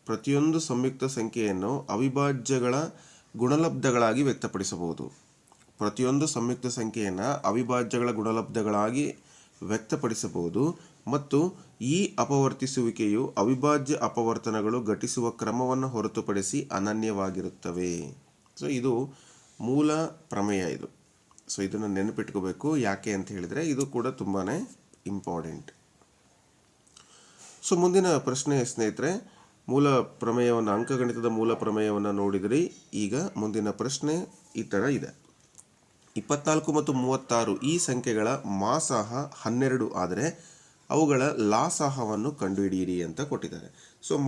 ಪ್ರತಿಯೊಂದು ಸಂಯುಕ್ತ ಸಂಖ್ಯೆಯನ್ನು ಅವಿಭಾಜ್ಯಗಳ ಗುಣಲಬ್ಧಗಳಾಗಿ ವ್ಯಕ್ತಪಡಿಸಬಹುದು. ಪ್ರತಿಯೊಂದು ಸಂಯುಕ್ತ ಸಂಖ್ಯೆಯನ್ನು ಅವಿಭಾಜ್ಯಗಳ ಗುಣಲಬ್ಧಗಳಾಗಿ ವ್ಯಕ್ತಪಡಿಸಬಹುದು ಮತ್ತು ಈ ಅಪವರ್ತಿಸುವಿಕೆಯು ಅವಿಭಾಜ್ಯ ಅಪವರ್ತನಗಳು ಘಟಿಸುವ ಕ್ರಮವನ್ನು ಹೊರತುಪಡಿಸಿ ಅನನ್ಯವಾಗಿರುತ್ತವೆ. ಇದು ಮೂಲ ಪ್ರಮೇಯ. ಇದು ಇದನ್ನು ನೆನಪಿಟ್ಕೋಬೇಕು. ಯಾಕೆ ಅಂತ ಹೇಳಿದರೆ ಇದು ಕೂಡ ತುಂಬಾ ಇಂಪಾರ್ಟೆಂಟ್. ಮುಂದಿನ ಪ್ರಶ್ನೆ ಸ್ನೇಹಿತರೆ, ಮೂಲ ಪ್ರಮೇಯವನ್ನು, ಅಂಕಗಣಿತದ ಮೂಲ ಪ್ರಮೇಯವನ್ನು ನೋಡಿದ್ರಿ. ಈಗ ಮುಂದಿನ ಪ್ರಶ್ನೆ ಈ ಥರ ಇದೆ, 24 ಮತ್ತು 36 ಈ ಸಂಖ್ಯೆಗಳ ಮಾಸಾಹ 12 ಆದರೆ ಅವುಗಳ ಲಾಸಾಹವನ್ನು ಕಂಡುಹಿಡಿಯಿರಿ ಅಂತ ಕೊಟ್ಟಿದ್ದಾರೆ.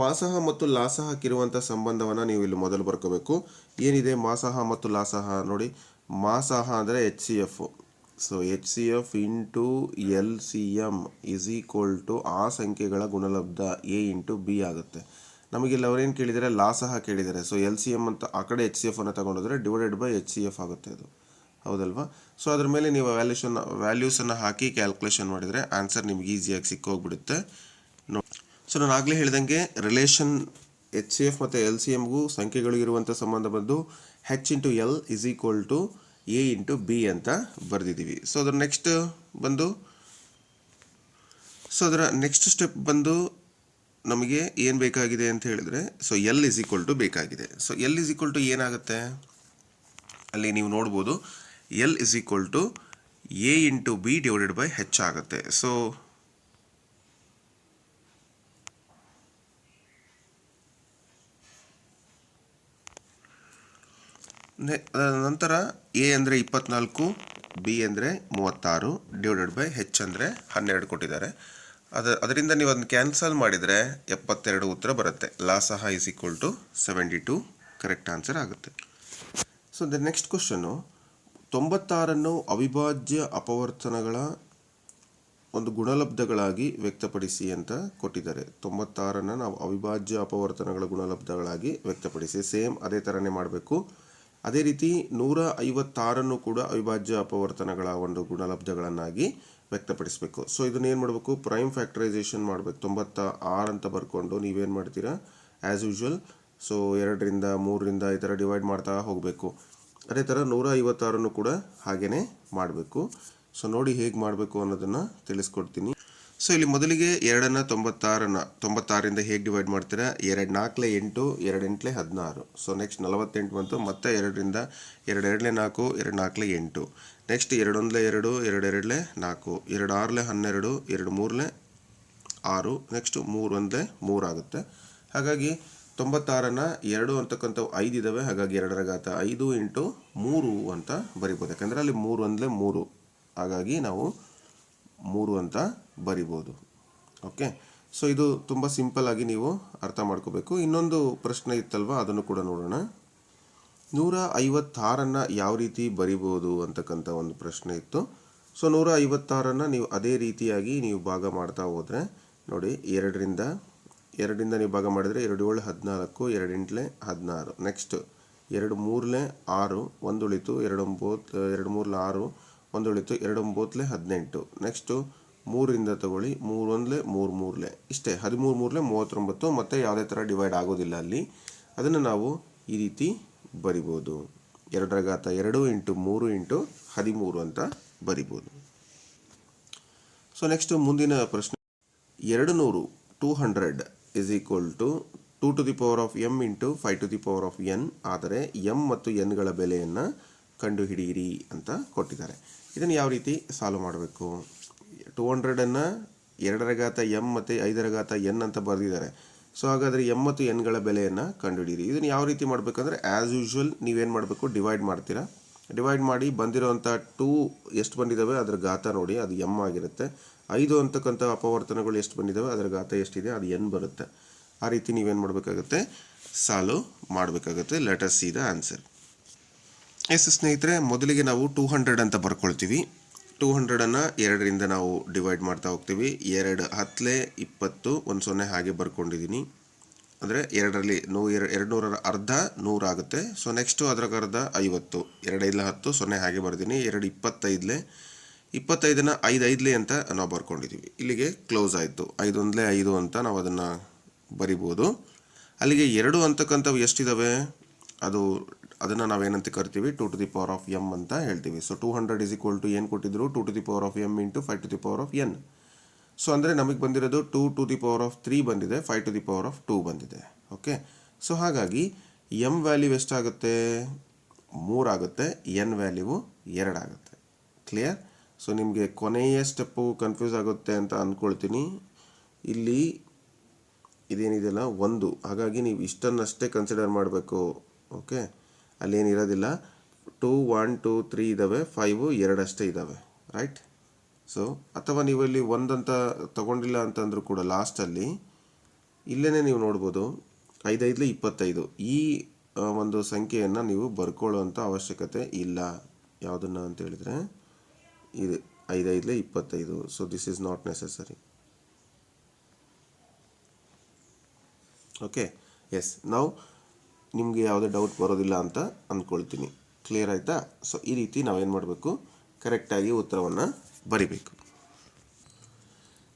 ಮಾಸಾಹ ಮತ್ತು ಲಾಸಾಹಕ್ಕಿರುವಂಥ ಸಂಬಂಧವನ್ನು ನೀವು ಇಲ್ಲಿ ಮೊದಲು ಬರ್ಕೋಬೇಕು. ಏನಿದೆ ಮಾಸಾಹ ಮತ್ತು ಲಾಸಾಹ ನೋಡಿ. ಮಾಸಾಹ ಅಂದರೆ HCF. HCF × LCM is equal to ಆ ಸಂಖ್ಯೆಗಳ ಗುಣಲಬ್ಧ A × B ಆಗುತ್ತೆ. ನಮಗಿಲ್ಲಿ ಅವರೇನು ಕೇಳಿದರೆ? ಲಾಸಹ ಕೇಳಿದ್ದಾರೆ. LCM ಅಂತ ಆ ಕಡೆ HCF ಅನ್ನು ತಗೊಂಡೋದ್ರೆ /HCF ಆಗುತ್ತೆ ಅದು, ಹೌದಲ್ವಾ? ಅದ್ರ ಮೇಲೆ ನೀವು ವ್ಯಾಲ್ಯೂಸನ್ನು ಹಾಕಿ ಕ್ಯಾಲ್ಕುಲೇಷನ್ ಮಾಡಿದರೆ ಆನ್ಸರ್ ನಿಮ್ಗೆ ಈಸಿಯಾಗಿ ಸಿಕ್ಕೋಗ್ಬಿಡುತ್ತೆ. ನಾನು ಆಗಲೇ ಹೇಳ್ದಂಗೆ ರಿಲೇಷನ್ HCF ಮತ್ತು LCMಗೂ ಸಂಖ್ಯೆಗಳಿಗಿರುವಂಥ ಸಂಬಂಧ ಬಂದು H × L is equal to A × B ಅಂತ ಬರೆದಿದ್ದೀವಿ. ಅದರ ನೆಕ್ಸ್ಟ್ ಬಂದು ಅದರ ನೆಕ್ಸ್ಟ್ ಸ್ಟೆಪ್ ಬಂದು ನಮಗೆ ಏನು ಬೇಕಾಗಿದೆ ಅಂತ ಹೇಳಿದರೆ L ಇಸ್ ಈಕ್ವಲ್ ಟು ಬೇಕಾಗಿದೆ. L ಇಸ್ ಈಕ್ವಲ್ ಟು ಏನಾಗುತ್ತೆ ಅಲ್ಲಿ ನೀವು ನೋಡ್ಬೋದು. L is equal to A × B / H ಆಗುತ್ತೆ. ನಂತರ A ಅಂದರೆ 24, B ಅಂದರೆ 36 / H ಅಂದರೆ 12 ಕೊಟ್ಟಿದ್ದಾರೆ. ಅದರಿಂದ ನೀವು ಅದನ್ನು ಕ್ಯಾನ್ಸಲ್ ಮಾಡಿದರೆ 72 ಉತ್ತರ ಬರುತ್ತೆ. ಲಾಸಹ is equal to 72 correct answer ಆಗುತ್ತೆ. ದ ನೆಕ್ಸ್ಟ್ ಕ್ವಶನ್ನು, 96 ಅವಿಭಾಜ್ಯ ಅಪವರ್ತನಗಳ ಒಂದು ಗುಣಲಬ್ಧಗಳಾಗಿ ವ್ಯಕ್ತಪಡಿಸಿ ಅಂತ ಕೊಟ್ಟಿದ್ದಾರೆ. 96 ನಾವು ಅವಿಭಾಜ್ಯ ಅಪವರ್ತನಗಳ ಗುಣಲಬ್ಧಗಳಾಗಿ ವ್ಯಕ್ತಪಡಿಸಿ. ಸೇಮ್ ಅದೇ ಥರನೇ ಮಾಡಬೇಕು. ಅದೇ ರೀತಿ 156 ಕೂಡ ಅವಿಭಾಜ್ಯ ಅಪವರ್ತನಗಳ ಒಂದು ಗುಣಲಬ್ಧಗಳನ್ನಾಗಿ ವ್ಯಕ್ತಪಡಿಸಬೇಕು. ಇದನ್ನ ಏನು ಮಾಡಬೇಕು? ಪ್ರೈಮ್ ಫ್ಯಾಕ್ಟರೈಸೇಷನ್ ಮಾಡಬೇಕು. 96 ಅಂತ ಬರ್ಕೊಂಡು ನೀವೇನು ಮಾಡ್ತೀರಾ? ಆ್ಯಸ್ ಯೂಶುವಲ್ 2ರಿಂದ 3ರಿಂದ ಈ ಥರ ಡಿವೈಡ್ ಮಾಡ್ತಾ ಹೋಗಬೇಕು. ಅದೇ ಥರ 156 ಕೂಡ ಹಾಗೇ ಮಾಡಬೇಕು. ನೋಡಿ ಹೇಗೆ ಮಾಡಬೇಕು ಅನ್ನೋದನ್ನು ತಿಳಿಸ್ಕೊಡ್ತೀನಿ. ಸೊ ಇಲ್ಲಿ ಮೊದಲಿಗೆ 2ನ್ನು 96ರಿಂದ ಹೇಗೆ ಡಿವೈಡ್ ಮಾಡ್ತೀರಾ? 2 4 8, 2 8 16. ಸೊ ನೆಕ್ಸ್ಟ್ 48 ಬಂತು. ಮತ್ತೆ 2ರಿಂದ 2 2 4, 2 4 8. ನೆಕ್ಸ್ಟ್ 2 1 2, 2 2 4, 2 6 12, 2 3 6. ನೆಕ್ಸ್ಟ್ 3 1 3 ಆಗುತ್ತೆ. ಹಾಗಾಗಿ 96ನ್ನು 2 ಅಂತಕ್ಕಂಥವು 5 ಇದ್ದಾವೆ. ಹಾಗಾಗಿ 2 ರ ಘಾತ 5 ಇಂಟು 3 ಅಂತ ಬರಿಬೋದು. ಯಾಕಂದರೆ ಅಲ್ಲಿ 3 1 3. ಹಾಗಾಗಿ ನಾವು 3 ಅಂತ ಬರಿಬೋದು. ಓಕೆ, ಸೊ ಇದು ತುಂಬ ಸಿಂಪಲ್ ಆಗಿ ನೀವು ಅರ್ಥ ಮಾಡ್ಕೋಬೇಕು. ಇನ್ನೊಂದು ಪ್ರಶ್ನೆ ಇತ್ತಲ್ವ, ಅದನ್ನು ಕೂಡ ನೋಡೋಣ. 156ನ್ನು ಯಾವ ರೀತಿ ಬರಿಬೋದು ಅಂತಕ್ಕಂಥ ಒಂದು ಪ್ರಶ್ನೆ ಇತ್ತು. ಸೊ 156ನ್ನು ನೀವು ಅದೇ ರೀತಿಯಾಗಿ ನೀವು ಭಾಗ ಮಾಡ್ತಾ ಹೋದರೆ ನೋಡಿ, 2ರಿಂದ ನೀವು ಭಾಗ ಮಾಡಿದರೆ 2 7 14, 2 8 16. ನೆಕ್ಸ್ಟ್ 2 3 6, 1 ಉಳಿತು, 2 3 6, 1 ಉಳಿತು, 2 9 18. ನೆಕ್ಸ್ಟು 3ರಿಂದ ತಗೊಳ್ಳಿ, 3 1 3 3 ಇಷ್ಟೇ, 13 3 39. ಮತ್ತು ಯಾವುದೇ ಥರ ಡಿವೈಡ್ ಆಗೋದಿಲ್ಲ ಅಲ್ಲಿ. ಅದನ್ನು ನಾವು ಈ ರೀತಿ ಬರಿಬೋದು. 2 ರ ಘಾತ 2 ಇಂಟು 3 ಇಂಟು 13 ಅಂತ ಬರಿಬೋದು. ಸೊ ನೆಕ್ಸ್ಟ್ ಮುಂದಿನ ಪ್ರಶ್ನೆ, 200 is equal to 2 to the power of m into 5 to the power of n. ಆದರೆ m ಮತ್ತು nಗಳ ಬೆಲೆಯನ್ನು ಕಂಡುಹಿಡಿಯಿರಿ ಅಂತ ಕೊಟ್ಟಿದ್ದಾರೆ. ಇದನ್ನು ಯಾವ ರೀತಿ ಸಾಲ್ವ್ ಮಾಡಬೇಕು? 200ನ್ನು 2 ರ ಘಾತ m ಮತ್ತು 5 ರ ಘಾತ n ಅಂತ ಬರೆದಿದ್ದಾರೆ. ಸೊ ಹಾಗಾದರೆ m ಮತ್ತು nಗಳ ಬೆಲೆಯನ್ನು ಕಂಡುಹಿಡಿಯಿರಿ. ಇದನ್ನು ಯಾವ ರೀತಿ ಮಾಡಬೇಕಂದ್ರೆ, ಆ್ಯಸ್ ಯೂಶ್ವಲ್ ನೀವೇನು ಮಾಡಬೇಕು, ಡಿವೈಡ್ ಮಾಡ್ತೀರಾ. ಡಿವೈಡ್ ಮಾಡಿ ಬಂದಿರೋವಂಥ 2 ಎಷ್ಟು ಬಂದಿದ್ದಾವೆ ಅದರ ಘಾತ ನೋಡಿ, ಅದು m ಆಗಿರುತ್ತೆ. 5 ಅಂತಕ್ಕಂಥ ಅಪವರ್ತನಗಳು ಎಷ್ಟು ಬಂದಿದ್ದಾವೆ ಅದರ ಘಾತ ಎಷ್ಟಿದೆ ಅದು n ಬರುತ್ತೆ. ಆ ರೀತಿ ನೀವೇನು ಮಾಡಬೇಕಾಗುತ್ತೆ, ಸಾಲ್ವ್ ಮಾಡಬೇಕಾಗುತ್ತೆ. Let us see the answer. Yes ಸ್ನೇಹಿತರೆ, ಮೊದಲಿಗೆ ನಾವು 200 ಅಂತ ಬರ್ಕೊಳ್ತೀವಿ. 200ನ್ನು 2ರಿಂದ ನಾವು ಡಿವೈಡ್ ಮಾಡ್ತಾ ಹೋಗ್ತೀವಿ. 2 10 20, 1 0 ಹಾಗೆ ಬರ್ಕೊಂಡಿದ್ದೀನಿ. ಅಂದರೆ 2ರಲ್ಲಿ 200ರ ಅರ್ಧ 100 ಆಗುತ್ತೆ. ಸೊ ನೆಕ್ಸ್ಟು ಅದರ ಅರ್ಧ 50, 2 5 10, 0 ಹಾಗೆ ಬರ್ತೀನಿ. 2 25, 25ನ್ನು 5 5 ಅಂತ ನಾವು ಬರ್ಕೊಂಡಿದ್ದೀವಿ. ಇಲ್ಲಿಗೆ ಕ್ಲೋಸ್ ಆಯಿತು. 5 1 5 ಅಂತ ನಾವು ಅದನ್ನು ಬರಿಬೋದು. ಅಲ್ಲಿಗೆ 2 ಅಂತಕ್ಕಂಥವು ಎಷ್ಟಿದ್ದಾವೆ, ಅದನ್ನು ನಾವೇನಂತ ಕರಿತೀವಿ, 2 to the power of m ಅಂತ ಹೇಳ್ತೀವಿ. ಸೊ 200 ಇಸ್ ಈಕ್ವಲ್ ಟು ಏನು ಕೊಟ್ಟಿದ್ರು, 2 to the power of m into 5 to the power of n. So ಅಂದರೆ ನಮಗೆ ಬಂದಿರೋದು 2 ಟು ದಿ ಪವರ್ ಆಫ್ 3 ಬಂದಿದೆ, 5 ಟು ದಿ ಪವರ್ ಆಫ್ 2 ಬಂದಿದೆ. ಓಕೆ, ಸೊ ಹಾಗಾಗಿ m ವ್ಯಾಲ್ಯೂ ಎಷ್ಟಾಗುತ್ತೆ, 3 ಆಗುತ್ತೆ. n ವ್ಯಾಲ್ಯೂ 2 ಆಗುತ್ತೆ. ಕ್ಲಿಯರ್? ಸೊ ನಿಮಗೆ ಕೊನೆಯ ಸ್ಟೆಪ್ಪು ಕನ್ಫ್ಯೂಸ್ ಆಗುತ್ತೆ ಅಂತ ಅಂದ್ಕೊಳ್ತೀನಿ. ಇಲ್ಲಿ ಇದೇನಿದೆಯಲ್ಲ 1, ಹಾಗಾಗಿ ನೀವು ಇಷ್ಟನ್ನಷ್ಟೇ ಕನ್ಸಿಡರ್ ಮಾಡಬೇಕು. ಓಕೆ, ಅಲ್ಲೇನಿರೋದಿಲ್ಲ. 2 1 2 3 ಇದ್ದಾವೆ, 5 2 ಅಷ್ಟೇ ಇದ್ದಾವೆ, ರೈಟ್? ಸೊ ಅಥವಾ ನೀವು ಇಲ್ಲಿ 1 ಅಂತ ತಗೊಂಡಿಲ್ಲ ಅಂತಂದರೂ ಕೂಡ ಲಾಸ್ಟಲ್ಲಿ ಇಲ್ಲೇ ನೀವು ನೋಡ್ಬೋದು 5 5 25. ಈ ಒಂದು ಸಂಖ್ಯೆಯನ್ನು ನೀವು ಬರ್ಕೊಳ್ಳೋವಂಥ ಅವಶ್ಯಕತೆ ಇಲ್ಲ. ಯಾವುದನ್ನು ಅಂತ ಹೇಳಿದರೆ ಇದು 5 5 25. So this is not necessary. Okay, yes, ನಾವು ನಿಮಗೆ ಯಾವುದೇ ಡೌಟ್ ಬರೋದಿಲ್ಲ ಅಂತ ಅಂದ್ಕೊಳ್ತೀನಿ. ಕ್ಲಿಯರ್ ಆಯಿತಾ? ಸೊ ಈ ರೀತಿ ನಾವೇನು ಮಾಡಬೇಕು, ಕರೆಕ್ಟಾಗಿ ಉತ್ತರವನ್ನು ಬರಿಬೇಕು.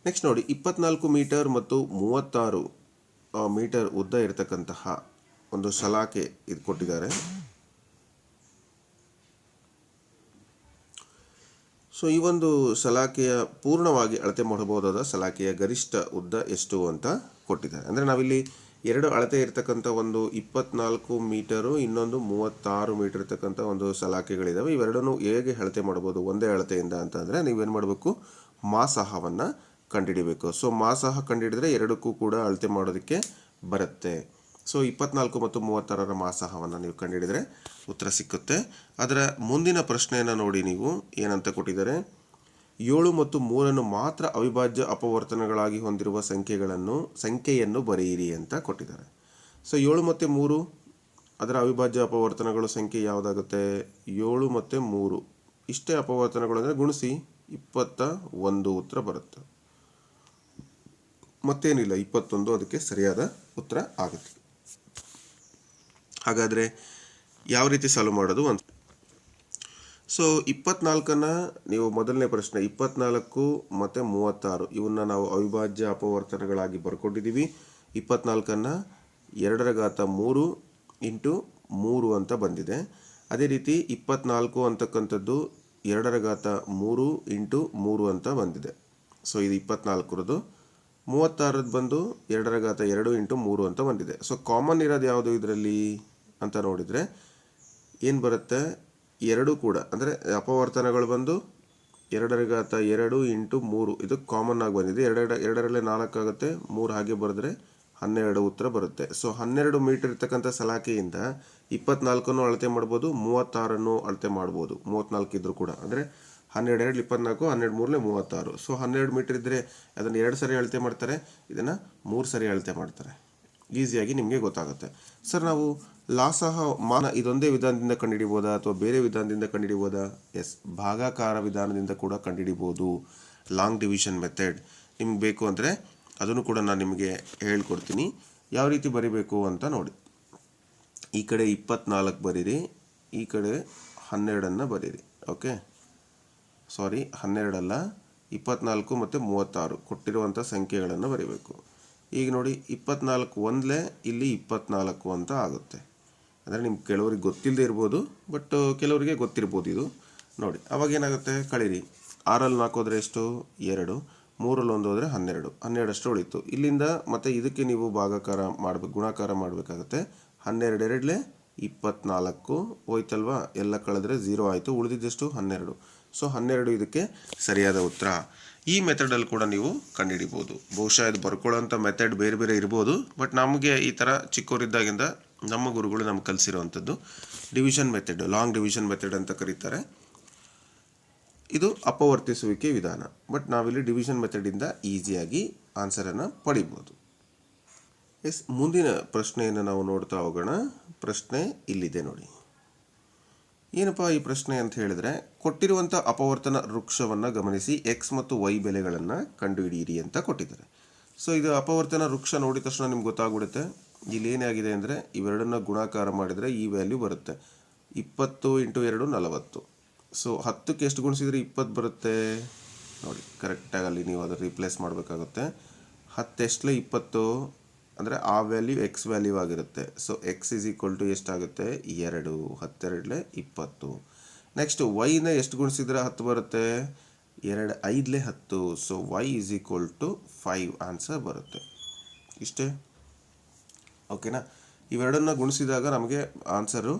ನೆಕ್ಸ್ಟ್ ನೋಡಿ, 24 ಮೀಟರ್ ಮತ್ತು 36 ಮೀಟರ್ ಉದ್ದ ಇರತಕ್ಕಂತಹ ಒಂದು ಸಲಾಕೆ ಇದು ಕೊಟ್ಟಿದ್ದಾರೆ. ಸೊ ಈ ಒಂದು ಸಲಾಕೆಯ ಪೂರ್ಣವಾಗಿ ಅಳತೆ ಮಾಡಬಹುದಾದ ಸಲಾಕೆಯ ಗರಿಷ್ಠ ಉದ್ದ ಎಷ್ಟು ಅಂತ ಕೊಟ್ಟಿದ್ದಾರೆ. ಅಂದರೆ ನಾವಿಲ್ಲಿ 2 ಅಳತೆ ಇರತಕ್ಕಂಥ ಒಂದು 24 ಮೀಟರು, ಇನ್ನೊಂದು 36 ಮೀಟರ್ ಇರತಕ್ಕಂಥ ಒಂದು ಸಲಾಕೆಗಳಿದ್ದಾವೆ. ಇವೆರಡನ್ನೂ ಹೇಗೆ ಅಳತೆ ಮಾಡ್ಬೋದು ಒಂದೇ ಅಳತೆಯಿಂದ ಅಂತಂದರೆ ನೀವೇನು ಮಾಡಬೇಕು, ಮಾಸಹವನ್ನು ಕಂಡುಹಿಡಿಬೇಕು. ಸೊ ಮಾಸಹ ಕಂಡುಹಿಡಿದ್ರೆ ಎರಡಕ್ಕೂ ಕೂಡ ಅಳತೆ ಮಾಡೋದಕ್ಕೆ ಬರುತ್ತೆ. ಸೊ 24 ಮತ್ತು 36ರ ಮಾಸಹವನ್ನು ನೀವು ಕಂಡುಹಿಡಿದರೆ ಉತ್ತರ ಸಿಕ್ಕುತ್ತೆ. ಅದರ ಮುಂದಿನ ಪ್ರಶ್ನೆಯನ್ನು ನೋಡಿ, ನೀವು ಏನಂತ ಕೊಟ್ಟಿದ್ದಾರೆ, 7 ಮತ್ತು 3 ಮಾತ್ರ ಅವಿಭಾಜ್ಯ ಅಪವರ್ತನಗಳಾಗಿ ಹೊಂದಿರುವ ಸಂಖ್ಯೆಯನ್ನು ಬರೆಯಿರಿ ಅಂತ ಕೊಟ್ಟಿದ್ದಾರೆ. ಸೊ 7 ಮತ್ತು 3 ಅದರ ಅವಿಭಾಜ್ಯ ಅಪವರ್ತನಗಳ ಸಂಖ್ಯೆ ಯಾವುದಾಗುತ್ತೆ, 7 ಮತ್ತು 3 ಇಷ್ಟೇ ಅಪವರ್ತನಗಳು ಅಂದರೆ ಗುಣಿಸಿ 21 ಉತ್ತರ ಬರುತ್ತೆ. ಮತ್ತೇನಿಲ್ಲ, 21 ಅದಕ್ಕೆ ಸರಿಯಾದ ಉತ್ತರ ಆಗುತ್ತೆ. ಹಾಗಾದರೆ ಯಾವ ರೀತಿ ಸಾಲ್ವ್ ಮಾಡೋದು ಅಂತ. ಸೊ 24ನ್ನು ನೀವು ಮೊದಲನೇ ಪ್ರಶ್ನೆ 24 ಮತ್ತು 36 ಇವನ್ನ ನಾವು ಅವಿಭಾಜ್ಯ ಅಪವರ್ತನಗಳಾಗಿ ಬರ್ಕೊಂಡಿದ್ದೀವಿ. 24ನ್ನು 2 ರ ಘಾತ 3 ಇಂಟು 3 ಅಂತ ಬಂದಿದೆ. ಅದೇ ರೀತಿ 24 ಅಂತಕ್ಕಂಥದ್ದು 2 ರ ಘಾತ 3 ಇಂಟು 3 ಅಂತ ಬಂದಿದೆ. ಸೊ ಇದು 24ರದ್ದು. 36ರದ್ದು ಬಂದು 2 ಇಂಟು 3 ಅಂತ ಬಂದಿದೆ. ಸೊ ಕಾಮನ್ ಇರೋದು ಯಾವುದು ಇದರಲ್ಲಿ ಅಂತ ನೋಡಿದರೆ ಏನು ಬರುತ್ತೆ, 2 ಕೂಡ ಅಂದರೆ ಅಪವರ್ತನಗಳು ಬಂದು 2 ಇಂಟು 3 ಇದು ಕಾಮನ್ ಆಗಿ ಬಂದಿದೆ. 2ರಲ್ಲಿ 4 ಆಗುತ್ತೆ, 3 ಹಾಗೆ ಬರೆದ್ರೆ 12 ಉತ್ತರ ಬರುತ್ತೆ. ಸೊ 12 ಮೀಟರ್ ಇರ್ತಕ್ಕಂಥ ಸಲಾಕೆಯಿಂದ 24 ಅಳತೆ ಮಾಡ್ಬೋದು, 36 ಅಳತೆ ಮಾಡ್ಬೋದು. 34 ಇದ್ರೂ ಕೂಡ ಅಂದರೆ 12 2 24, 12 3 36. ಸೊ 12 ಮೀಟರ್ ಇದ್ದರೆ ಅದನ್ನು 2 ಸರಿ ಅಳತೆ ಮಾಡ್ತಾರೆ, ಇದನ್ನು 3 ಸರಿ ಅಳತೆ ಮಾಡ್ತಾರೆ. ಈಸಿಯಾಗಿ ನಿಮಗೆ ಗೊತ್ತಾಗುತ್ತೆ. ಸರ್ ನಾವು ಲಾಸಹ ಮಾನ ಇದೊಂದೇ ವಿಧಾನದಿಂದ ಕಂಡುಹಿಡಿಬೋದಾ ಅಥವಾ ಬೇರೆ ವಿಧಾನದಿಂದ ಕಂಡುಹಿಡಿಬೋದಾ? ಎಸ್, ಭಾಗಾಕಾರ ವಿಧಾನದಿಂದ ಕೂಡ ಕಂಡುಹಿಡಿಬೋದು. ಲಾಂಗ್ ಡಿವಿಷನ್ ಮೆಥಡ್ ನಿಮ್ಗೆ ಬೇಕು ಅಂದರೆ ಅದನ್ನು ಕೂಡ ನಾನು ನಿಮಗೆ ಹೇಳ್ಕೊಡ್ತೀನಿ. ಯಾವ ರೀತಿ ಬರಿಬೇಕು ಅಂತ ನೋಡಿ. ಈ ಕಡೆ 24 ಬರೀರಿ, ಈ ಕಡೆ 12 ಬರೀರಿ. ಓಕೆ, ಸಾರಿ 12 ಅಲ್ಲ, 24 ಮತ್ತು 36 ಕೊಟ್ಟಿರುವಂಥ ಸಂಖ್ಯೆಗಳನ್ನು ಬರೀಬೇಕು. ಈಗ ನೋಡಿ 24 ಒಂದಲೇ ಇಲ್ಲಿ 24 ಅಂತ ಆಗುತ್ತೆ. ಅಂದರೆ ನಿಮ್ಗೆ ಕೆಲವರಿಗೆ ಗೊತ್ತಿಲ್ಲದೆ ಇರ್ಬೋದು, ಬಟ್ ಕೆಲವರಿಗೆ ಗೊತ್ತಿರ್ಬೋದು ಇದು. ನೋಡಿ ಅವಾಗ ಏನಾಗುತ್ತೆ, ಕಳೀರಿ. 6ರಲ್ಲಿ 4 ಹೋದರೆ ಎಷ್ಟು? 2. 3ರಲ್ಲಿ 1 ಹೋದರೆ 12. 12 ಅಷ್ಟು ಉಳಿತು. ಇಲ್ಲಿಂದ ಮತ್ತು ಇದಕ್ಕೆ ನೀವು ಭಾಗಾಕಾರ ಮಾಡಬೇಕು, ಗುಣಾಕಾರ ಮಾಡಬೇಕಾಗತ್ತೆ. 12 2 24 ಹೋಯ್ತಲ್ವಾ, ಎಲ್ಲ ಕಳೆದ್ರೆ 0 ಆಯಿತು, ಉಳಿದಿದ್ದೆಷ್ಟು? 12. ಸೊ 12 ಇದಕ್ಕೆ ಸರಿಯಾದ ಉತ್ತರ. ಈ ಮೆಥಡಲ್ಲಿ ಕೂಡ ನೀವು ಕಂಡುಹಿಡಿಬೋದು. ಬಹುಶಃ ಇದು ಬರ್ಕೊಳ್ಳೋಂಥ ಮೆಥಡ್ ಬೇರೆ ಬೇರೆ ಇರ್ಬೋದು, ಬಟ್ ನಮಗೆ ಈ ಥರ ಚಿಕ್ಕವರಿದ್ದಾಗಿಂದ ನಮ್ಮ ಗುರುಗಳು ನಮ್ಗೆ ಕಲಿಸಿರುವಂಥದ್ದು division method, long division method ಅಂತ ಕರೀತಾರೆ. ಇದು ಅಪವರ್ತಿಸುವಿಕೆ ವಿಧಾನ, ಬಟ್ ನಾವಿಲ್ಲಿ ಡಿವಿಷನ್ ಮೆಥಡಿಂದ ಈಸಿಯಾಗಿ ಆನ್ಸರನ್ನು ಪಡಿಬೋದು. ಎಸ್, ಮುಂದಿನ ಪ್ರಶ್ನೆಯನ್ನು ನಾವು ನೋಡ್ತಾ ಹೋಗೋಣ. ಪ್ರಶ್ನೆ ಇಲ್ಲಿದೆ ನೋಡಿ. ಏನಪ್ಪ ಈ ಪ್ರಶ್ನೆ ಅಂತ ಹೇಳಿದ್ರೆ, ಕೊಟ್ಟಿರುವಂಥ ಅಪವರ್ತನ ವೃಕ್ಷವನ್ನು ಗಮನಿಸಿ ಎಕ್ಸ್ ಮತ್ತು ವೈ ಬೆಲೆಗಳನ್ನು ಕಂಡುಹಿಡಿಯಿರಿ ಅಂತ ಕೊಟ್ಟಿದ್ದಾರೆ. ಸೊ ಇದು ಅಪವರ್ತನ ವೃಕ್ಷ ನೋಡಿದ ತಕ್ಷಣ ನಿಮ್ಗೆ ಗೊತ್ತಾಗ್ಬಿಡುತ್ತೆ. ಇಲ್ಲಿ ಏನಾಗಿದೆ ಅಂದರೆ ಇವೆರಡನ್ನ ಗುಣಾಕಾರ ಮಾಡಿದರೆ ಈ ವ್ಯಾಲ್ಯೂ ಬರುತ್ತೆ. 20 ಇಂಟು 2 40. ಸೊ 10ಕ್ಕೆ ಎಷ್ಟು ಗುಣಿಸಿದರೆ 20 ಬರುತ್ತೆ ನೋಡಿ. ಕರೆಕ್ಟಾಗಿ ಅಲ್ಲಿ ನೀವು ಅದನ್ನು ರಿಪ್ಲೇಸ್ ಮಾಡಬೇಕಾಗುತ್ತೆ. 10 ಎಷ್ಟಲೇ 20 ಅಂದರೆ ಆ ವ್ಯಾಲ್ಯೂ ಎಕ್ಸ್ ವ್ಯಾಲ್ಯೂ ಆಗಿರುತ್ತೆ. So X is equal to ಎಷ್ಟಾಗುತ್ತೆ? 2. 10 2 20. ನೆಕ್ಸ್ಟ್ ವೈನ ಎಷ್ಟು ಗುಣಿಸಿದ್ರೆ 10 ಬರುತ್ತೆ? 2 5 10. So Y is equal to 5 answer ಬರುತ್ತೆ. ಇಷ್ಟೇ, ಓಕೆನಾ? ಇವೆರಡನ್ನ ಗುಣಿಸಿದಾಗ ನಮಗೆ ಆನ್ಸರು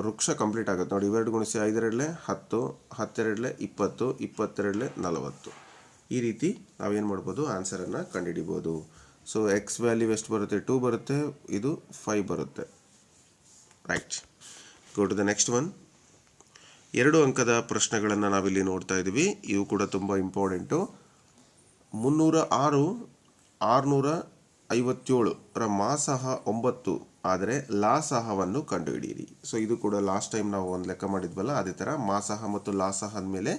ವೃಕ್ಷ ಕಂಪ್ಲೀಟ್ ಆಗುತ್ತೆ ನೋಡಿ. ಇವೆರಡು ಗುಣಿಸಿ 5 2 10, 10 2 20, 22 40. ಈ ರೀತಿ ನಾವೇನು ಮಾಡ್ಬೋದು, ಆನ್ಸರನ್ನು ಕಂಡುಹಿಡಿಬೋದು. ಸೊ ಎಕ್ಸ್ ವ್ಯಾಲ್ಯೂ ಎಷ್ಟು ಬರುತ್ತೆ? 2 ಬರುತ್ತೆ, ಇದು 5 ಬರುತ್ತೆ. Right, go to the next one. 2 ಅಂಕದ ಪ್ರಶ್ನೆಗಳನ್ನು ನಾವಿಲ್ಲಿ ನೋಡ್ತಾ ಇದ್ದೀವಿ. ಇವು ಕೂಡ ತುಂಬ ಇಂಪಾರ್ಟೆಂಟು. 306 657ರ ಮಾಸಹ 9 ಆದರೆ ಲಾಸಹವನ್ನು ಕಂಡುಹಿಡಿಯಿರಿ. ಸೊ ಇದು ಕೂಡ ಲಾಸ್ಟ್ ಟೈಮ್ ನಾವು ಒಂದು ಲೆಕ್ಕ ಮಾಡಿದ್ವಲ್ಲ, ಅದೇ ಥರ ಮಾಸಹ ಮತ್ತು ಲಾಸಹದ ಮೇಲೆ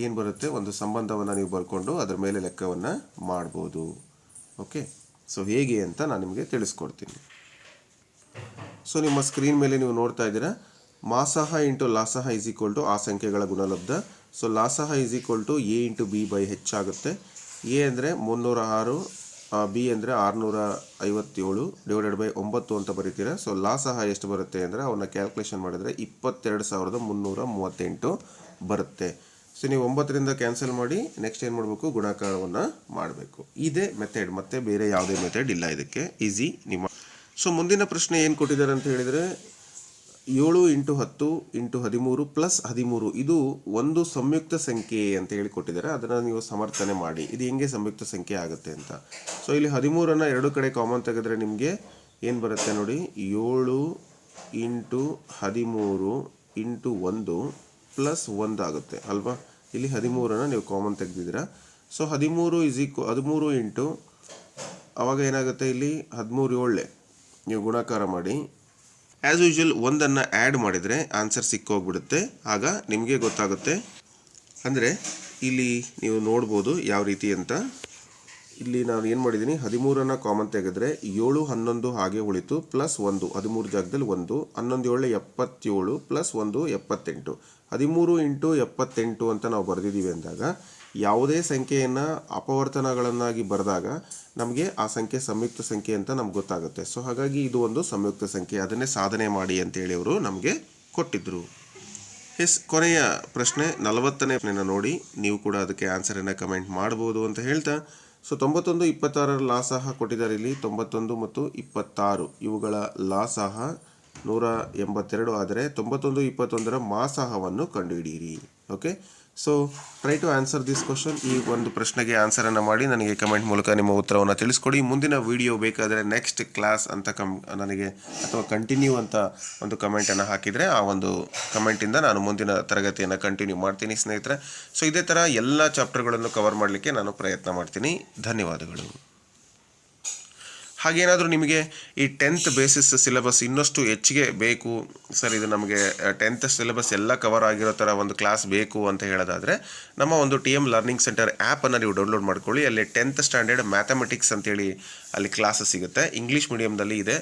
ಏನು ಬರುತ್ತೆ, ಒಂದು ಸಂಬಂಧವನ್ನು ನೀವು ಬರ್ಕೊಂಡು ಅದರ ಮೇಲೆ ಲೆಕ್ಕವನ್ನು ಮಾಡ್ಬೋದು. ಓಕೆ, ಸೊ ಹೇಗೆ ಅಂತ ನಾನು ನಿಮಗೆ ತಿಳಿಸ್ಕೊಡ್ತೀನಿ. ಸೊ ನಿಮ್ಮ ಸ್ಕ್ರೀನ್ ಮೇಲೆ ನೀವು ನೋಡ್ತಾ ಇದ್ದೀರಾ, ಮಾಸಹ ಇಂಟು ಲಾಸಹ ಈಸ್ ಈಕ್ವಲ್ ಟು ಆ ಸಂಖ್ಯೆಗಳ ಗುಣಲಬ್ಧ. ಸೊ ಲಾಸಹ is equal to A into B by ಹೆಚ್ಚಾಗುತ್ತೆ. ಎ ಅಂದರೆ 306, ಬಿ ಅಂದರೆ 657 ಡಿವೈಡೆಡ್ ಬೈ 9 ಅಂತ ಬರೀತೀರಾ. ಸೊ ಲಾಸಹ ಎಷ್ಟು ಬರುತ್ತೆ ಅಂದರೆ ಅವನ್ನ ಕ್ಯಾಲ್ಕುಲೇಷನ್ ಮಾಡಿದರೆ 22,338 ಬರುತ್ತೆ. ಸೊ ನೀವು 9ರಿಂದ ಕ್ಯಾನ್ಸಲ್ ಮಾಡಿ ನೆಕ್ಸ್ಟ್ ಏನು ಮಾಡಬೇಕು, ಗುಣಾಕಾರವನ್ನು ಮಾಡಬೇಕು. ಇದೇ ಮೆಥಡ್, ಮತ್ತೆ ಬೇರೆ ಯಾವುದೇ ಮೆಥಡ್ ಇಲ್ಲ ಇದಕ್ಕೆ. ಈಸಿ ನಿಮ್ಮ. ಸೊ ಮುಂದಿನ ಪ್ರಶ್ನೆ ಏನು ಕೊಟ್ಟಿದ್ದಾರೆ ಅಂತ ಹೇಳಿದರೆ 7 ಇಂಟು 10 ಇಂಟು 13 ಪ್ಲಸ್ 13 ಇದು ಒಂದು ಸಂಯುಕ್ತ ಸಂಖ್ಯೆ ಅಂತ ಹೇಳಿ ಕೊಟ್ಟಿದ್ದಾರೆ. ಅದನ್ನು ನೀವು ಸಮರ್ಥನೆ ಮಾಡಿ ಇದು ಹೆಂಗೆ ಸಂಯುಕ್ತ ಸಂಖ್ಯೆ ಆಗುತ್ತೆ ಅಂತ. ಸೊ ಇಲ್ಲಿ 13ಅನ್ನು ಎರಡು ಕಡೆ ಕಾಮನ್ ತೆಗೆದ್ರೆ ನಿಮಗೆ ಏನು ಬರುತ್ತೆ ನೋಡಿ, 7 ಇಂಟು 13 ಇಂಟು 1 ಪ್ಲಸ್ 1 ಆಗುತ್ತೆ ಅಲ್ವಾ. ಇಲ್ಲಿ 13ಅನ್ನು ನೀವು ಕಾಮನ್ ತೆಗೆದಿದ್ದೀರಾ. ಸೊ 13 ಇಂಟು ಅವಾಗ ಏನಾಗುತ್ತೆ, ಇಲ್ಲಿ 13 7 ನೀವು ಗುಣಾಕಾರ ಮಾಡಿ. ಆ್ಯಸ್ ಯೂಶುವಲ್ ಒಂದನ್ನು ಆ್ಯಡ್ ಮಾಡಿದರೆ ಆನ್ಸರ್ ಸಿಕ್ಕೋಗ್ಬಿಡುತ್ತೆ. ಆಗ ನಿಮಗೆ ಗೊತ್ತಾಗುತ್ತೆ. ಅಂದರೆ ಇಲ್ಲಿ ನೀವು ನೋಡ್ಬೋದು ಯಾವ ರೀತಿ ಅಂತ. ಇಲ್ಲಿ ನಾನು ಏನು ಮಾಡಿದ್ದೀನಿ, 13ಅನ್ನು ಕಾಮನ್ ತೆಗೆದ್ರೆ 7 11 ಹಾಗೆ ಉಳಿತು, ಪ್ಲಸ್ 1 13 ಜಾಗದಲ್ಲಿ 1, 11 7 77 ಪ್ಲಸ್ 1 78. 13 ಇಂಟು 78 ಅಂತ ನಾವು ಬರೆದಿದ್ದೀವಿ ಅಂದಾಗ ಯಾವುದೇ ಸಂಖ್ಯೆಯನ್ನು ಅಪವರ್ತನಗಳನ್ನಾಗಿ ಬರೆದಾಗ ನಮಗೆ ಆ ಸಂಖ್ಯೆ ಸಂಯುಕ್ತ ಸಂಖ್ಯೆ ಅಂತ ನಮ್ಗೆ ಗೊತ್ತಾಗುತ್ತೆ. ಸೊ ಹಾಗಾಗಿ ಇದು ಒಂದು ಸಂಯುಕ್ತ ಸಂಖ್ಯೆ, ಅದನ್ನೇ ಸಾಧನೆ ಮಾಡಿ ಅಂತೇಳಿ ಅವರು ನಮಗೆ ಕೊಟ್ಟಿದ್ದರು. ಕೊನೆಯ ಪ್ರಶ್ನೆ 40ನೇ ಪ್ರಶ್ನೆನ ನೋಡಿ ನೀವು ಕೂಡ ಅದಕ್ಕೆ ಆನ್ಸರನ್ನು ಕಮೆಂಟ್ ಮಾಡ್ಬೋದು ಅಂತ ಹೇಳ್ತಾ, ಸೊ 91, 26ರ ಲಾಸಹ ಕೊಟ್ಟಿದ್ದಾರೆ ಇಲ್ಲಿ. 91 ಮತ್ತು 26 ಇವುಗಳ ಲಾಸಹ 182 ಆದರೆ 91, 21ರ ಮಾಸಹವನ್ನು ಕಂಡುಹಿಡಿಯಿರಿ. Okay, so try to answer this question. ಈ ಒಂದು ಪ್ರಶ್ನೆಗೆ ಆನ್ಸರನ್ನು ಮಾಡಿ ನನಗೆ ಕಮೆಂಟ್ ಮೂಲಕ ನಿಮ್ಮ ಉತ್ತರವನ್ನು ತಿಳಿಸ್ಕೊಡಿ. ಮುಂದಿನ ವಿಡಿಯೋ ಬೇಕಾದರೆ ನೆಕ್ಸ್ಟ್ ಕ್ಲಾಸ್ ಅಂತ ನನಗೆ ಅಥವಾ ಕಂಟಿನ್ಯೂ ಅಂತ ಒಂದು ಕಮೆಂಟನ್ನು ಹಾಕಿದರೆ ಆ ಒಂದು ಕಮೆಂಟಿಂದ ನಾನು ಮುಂದಿನ ತರಗತಿಯನ್ನು ಕಂಟಿನ್ಯೂ ಮಾಡ್ತೀನಿ ಸ್ನೇಹಿತರೆ. ಸೊ ಇದೇ ಥರ ಎಲ್ಲ ಚಾಪ್ಟರ್ಗಳನ್ನು ಕವರ್ ಮಾಡಲಿಕ್ಕೆ ನಾನು ಪ್ರಯತ್ನ ಮಾಡ್ತೀನಿ. ಧನ್ಯವಾದಗಳು. ಹಾಗೇನಾದರೂ ನಿಮಗೆ ಈ 10th ಬೇಸಿಸ್ ಸಿಲೆಬಸ್ ಇನ್ನಷ್ಟು ಹೆಚ್ಚಿಗೆ ಬೇಕು ಸರ್, ಇದು ನಮಗೆ 10th ಸಿಲೆಬಸ್ ಎಲ್ಲ ಕವರ್ ಆಗಿರೋ ಥರ ಒಂದು ಕ್ಲಾಸ್ ಬೇಕು ಅಂತ ಹೇಳೋದಾದರೆ ನಮ್ಮ ಒಂದು TM ಲರ್ನಿಂಗ್ ಸೆಂಟರ್ ಆ್ಯಪನ್ನು ನೀವು ಡೌನ್ಲೋಡ್ ಮಾಡ್ಕೊಳ್ಳಿ. ಅಲ್ಲಿ 10th ಸ್ಟ್ಯಾಂಡರ್ಡ್ ಮ್ಯಾಥಮೆಟಿಕ್ಸ್ ಅಂತೇಳಿ ಅಲ್ಲಿ ಕ್ಲಾಸಸ್ ಸಿಗುತ್ತೆ. ಇಂಗ್ಲೀಷ್ ಮೀಡಿಯಮ್ದಲ್ಲಿ ಇದೆ.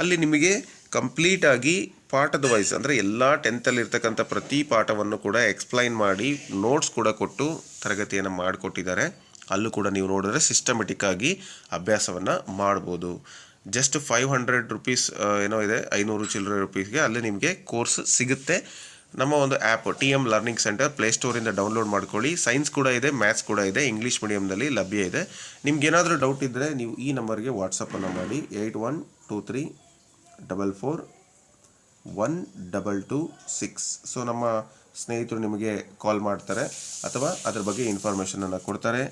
ಅಲ್ಲಿ ನಿಮಗೆ ಕಂಪ್ಲೀಟಾಗಿ ಪಾಠದ ವೈಸ್ ಅಂದರೆ ಎಲ್ಲ 10th ಇರ್ತಕ್ಕಂಥ ಪ್ರತಿ ಪಾಠವನ್ನು ಕೂಡ ಎಕ್ಸ್ಪ್ಲೈನ್ ಮಾಡಿ ನೋಟ್ಸ್ ಕೂಡ ಕೊಟ್ಟು ತರಗತಿಯನ್ನು ಮಾಡಿಕೊಟ್ಟಿದ್ದಾರೆ. ಅಲ್ಲೂ ಕೂಡ ನೀವು ನೋಡಿದ್ರೆ ಸಿಸ್ಟಮೆಟಿಕ್ ಆಗಿ ಅಭ್ಯಾಸವನ್ನು ಮಾಡ್ಬೋದು. ಜಸ್ಟ್ 500 ರೂಪೀಸ್ ಏನೋ ಇದೆ, 500 ಚಿಲ್ಲರೆ ರೂಪೀಸ್ಗೆ ಅಲ್ಲಿ ನಿಮಗೆ ಕೋರ್ಸ್ ಸಿಗುತ್ತೆ. ನಮ್ಮ ಒಂದು ಆ್ಯಪ್ TM ಲರ್ನಿಂಗ್ ಸೆಂಟರ್ ಪ್ಲೇಸ್ಟೋರಿಂದ ಡೌನ್ಲೋಡ್ ಮಾಡ್ಕೊಳ್ಳಿ. ಸೈನ್ಸ್ ಕೂಡ ಇದೆ, ಮ್ಯಾಥ್ಸ್ ಕೂಡ ಇದೆ, ಇಂಗ್ಲೀಷ್ ಮೀಡಿಯಮ್ನಲ್ಲಿ ಲಭ್ಯ ಇದೆ. ನಿಮ್ಗೇನಾದರೂ ಡೌಟ್ ಇದ್ದರೆ ನೀವು ಈ ನಂಬರ್ಗೆ ವಾಟ್ಸಪ್ಪನ್ನು ಮಾಡಿ 8123441226. ಸೊ ನಮ್ಮ ಸ್ನೇಹಿತರು ನಿಮಗೆ ಕಾಲ್ ಮಾಡ್ತಾರೆ ಅಥವಾ ಅದರ ಬಗ್ಗೆ ಇನ್ಫಾರ್ಮೇಷನನ್ನು ಕೊಡ್ತಾರೆ.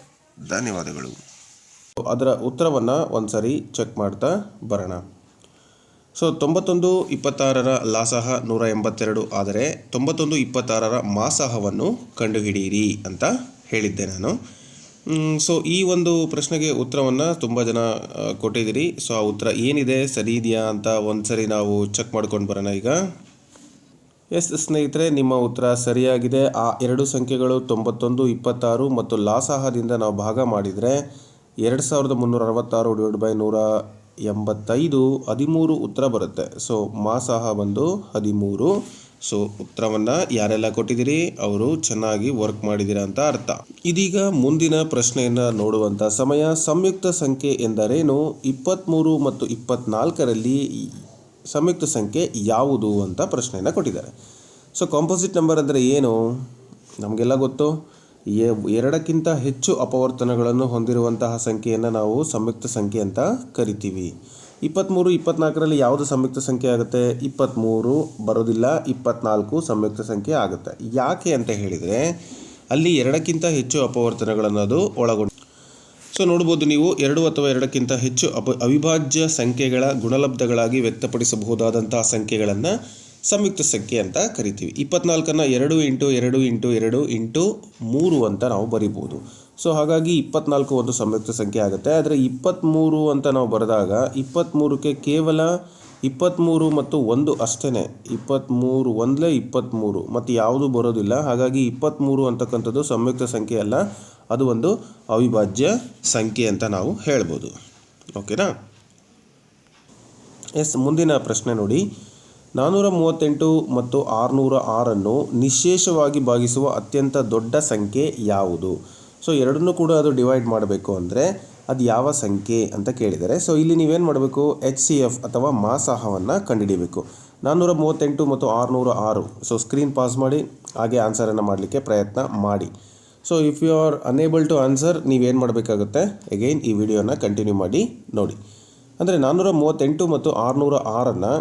ಧನ್ಯವಾದಗಳು. ಅದರ ಉತ್ತರವನ್ನು ಒಂದು ಸರಿ ಚೆಕ್ ಮಾಡ್ತಾ ಬರೋಣ. ಸೊ 91, 26ರ ಲಾಸಹ 182 ಆದರೆ 91, 26ರ ಮಾಸಹವನ್ನು ಕಂಡುಹಿಡಿಯಿರಿ ಅಂತ ಹೇಳಿದ್ದೆ ನಾನು. ಸೊ ಈ ಒಂದು ಪ್ರಶ್ನೆಗೆ ಉತ್ತರವನ್ನು ತುಂಬ ಜನ ಕೊಟ್ಟಿದ್ದೀರಿ. ಸೊ ಆ ಉತ್ತರ ಏನಿದೆ, ಸರಿ ಇದೆಯಾ ಅಂತ ಒಂದು ಸರಿ ನಾವು ಚೆಕ್ ಮಾಡ್ಕೊಂಡು ಬರೋಣ ಈಗ. ಎಸ್ ಸ್ನೇಹಿತರೆ, ನಿಮ್ಮ ಉತ್ತರ ಸರಿಯಾಗಿದೆ. ಆ ಎರಡು ಸಂಖ್ಯೆಗಳು 91, 26 ಮತ್ತು ಲಾಸಹದಿಂದ ನಾವು ಭಾಗ ಮಾಡಿದರೆ 2366 / 185 13 ಉತ್ತರ ಬರುತ್ತೆ. ಸೊ ಮಾಸಹ ಬಂದು 13. ಸೊ ಉತ್ತರವನ್ನು ಯಾರೆಲ್ಲ ಕೊಟ್ಟಿದ್ದೀರಿ ಅವರು ಚೆನ್ನಾಗಿ ವರ್ಕ್ ಮಾಡಿದ್ದೀರಾ ಅಂತ ಅರ್ಥ. ಇದೀಗ ಮುಂದಿನ ಪ್ರಶ್ನೆಯನ್ನು ನೋಡುವಂಥ ಸಮಯ. ಸಂಯುಕ್ತ ಸಂಖ್ಯೆ ಎಂದರೇನು? 23 ಮತ್ತು 24ರಲ್ಲಿ ಸಂಯುಕ್ತ ಸಂಖ್ಯೆ ಯಾವುದು ಅಂತ ಪ್ರಶ್ನೆಯನ್ನು ಕೊಟ್ಟಿದ್ದಾರೆ. ಸೊ ಕಾಂಪೋಸಿಟ್ ನಂಬರ್ ಅಂದರೆ ಏನು ನಮಗೆಲ್ಲ ಗೊತ್ತು. ಎರಡಕ್ಕಿಂತ ಹೆಚ್ಚು ಅಪವರ್ತನಗಳನ್ನು ಹೊಂದಿರುವಂತಹ ಸಂಖ್ಯೆಯನ್ನು ನಾವು ಸಂಯುಕ್ತ ಸಂಖ್ಯೆ ಅಂತ ಕರಿತೀವಿ. 23, 24ರಲ್ಲಿ ಯಾವುದು ಸಂಯುಕ್ತ ಸಂಖ್ಯೆ ಆಗುತ್ತೆ? 23 ಬರೋದಿಲ್ಲ, 24 ಸಂಯುಕ್ತ ಸಂಖ್ಯೆ ಆಗುತ್ತೆ. ಯಾಕೆ ಅಂತ ಹೇಳಿದರೆ ಅಲ್ಲಿ ಎರಡಕ್ಕಿಂತ ಹೆಚ್ಚು ಅಪವರ್ತನಗಳನ್ನೋದು ಒಳಗೊಂಡು. ಸೊ ನೋಡ್ಬೋದು ನೀವು, 2 ಅಥವಾ ಎರಡಕ್ಕಿಂತ ಹೆಚ್ಚು ಅವಿಭಾಜ್ಯ ಸಂಖ್ಯೆಗಳ ಗುಣಲಬ್ಧಗಳಾಗಿ ವ್ಯಕ್ತಪಡಿಸಬಹುದಾದಂತಹ ಸಂಖ್ಯೆಗಳನ್ನು ಸಂಯುಕ್ತ ಸಂಖ್ಯೆ ಅಂತ ಕರಿತೀವಿ. 24ನ್ನು 2 × 2 × 2 × 3 ಅಂತ ನಾವು ಬರಿಬೋದು. ಸೊ ಹಾಗಾಗಿ 24 ಒಂದು ಸಂಯುಕ್ತ ಸಂಖ್ಯೆ ಆಗುತ್ತೆ. ಆದರೆ 23 ಅಂತ ನಾವು ಬರೆದಾಗ 23ಕ್ಕೆ ಕೇವಲ 23 ಮತ್ತು 1 ಅಷ್ಟೇ. 23 ಒಂದಲೇ 23 ಮತ್ತು ಯಾವುದು ಬರೋದಿಲ್ಲ. ಹಾಗಾಗಿ 23 ಅಂತಕ್ಕಂಥದ್ದು ಸಂಯುಕ್ತ ಸಂಖ್ಯೆ ಅಲ್ಲ, ಅದು ಒಂದು ಅವಿಭಾಜ್ಯ ಸಂಖ್ಯೆ ಅಂತ ನಾವು ಹೇಳ್ಬೋದು. ಓಕೆನಾ? ಎಸ್, ಮುಂದಿನ ಪ್ರಶ್ನೆ ನೋಡಿ. 438 ಮತ್ತು 606 ನಿಶ್ಶೇಷವಾಗಿ ಭಾಗಿಸುವ ಅತ್ಯಂತ ದೊಡ್ಡ ಸಂಖ್ಯೆ ಯಾವುದು? ಸೊ ಎರಡನ್ನೂ ಕೂಡ ಅದು ಡಿವೈಡ್ ಮಾಡಬೇಕು ಅಂದರೆ ಅದು ಯಾವ ಸಂಖ್ಯೆ ಅಂತ ಕೇಳಿದ್ದಾರೆ. ಸೊ ಇಲ್ಲಿ ನೀವೇನು ಮಾಡಬೇಕು? HCF ಅಥವಾ ಮಾಸಹವನ್ನು ಕಂಡುಹಿಡಿಯಬೇಕು. 438 ಮತ್ತು 606. ಸೊ ಸ್ಕ್ರೀನ್ ಪಾಸ್ ಮಾಡಿ ಹಾಗೆ ಆನ್ಸರನ್ನು ಮಾಡಲಿಕ್ಕೆ ಪ್ರಯತ್ನ ಮಾಡಿ. So if you are unable to answer, ನೀವೇನು ಮಾಡಬೇಕಾಗುತ್ತೆ? ಅಗೈನ್ ಈ ವಿಡಿಯೋನ ಕಂಟಿನ್ಯೂ ಮಾಡಿ ನೋಡಿ. ಅಂದರೆ 438 ಮತ್ತು 606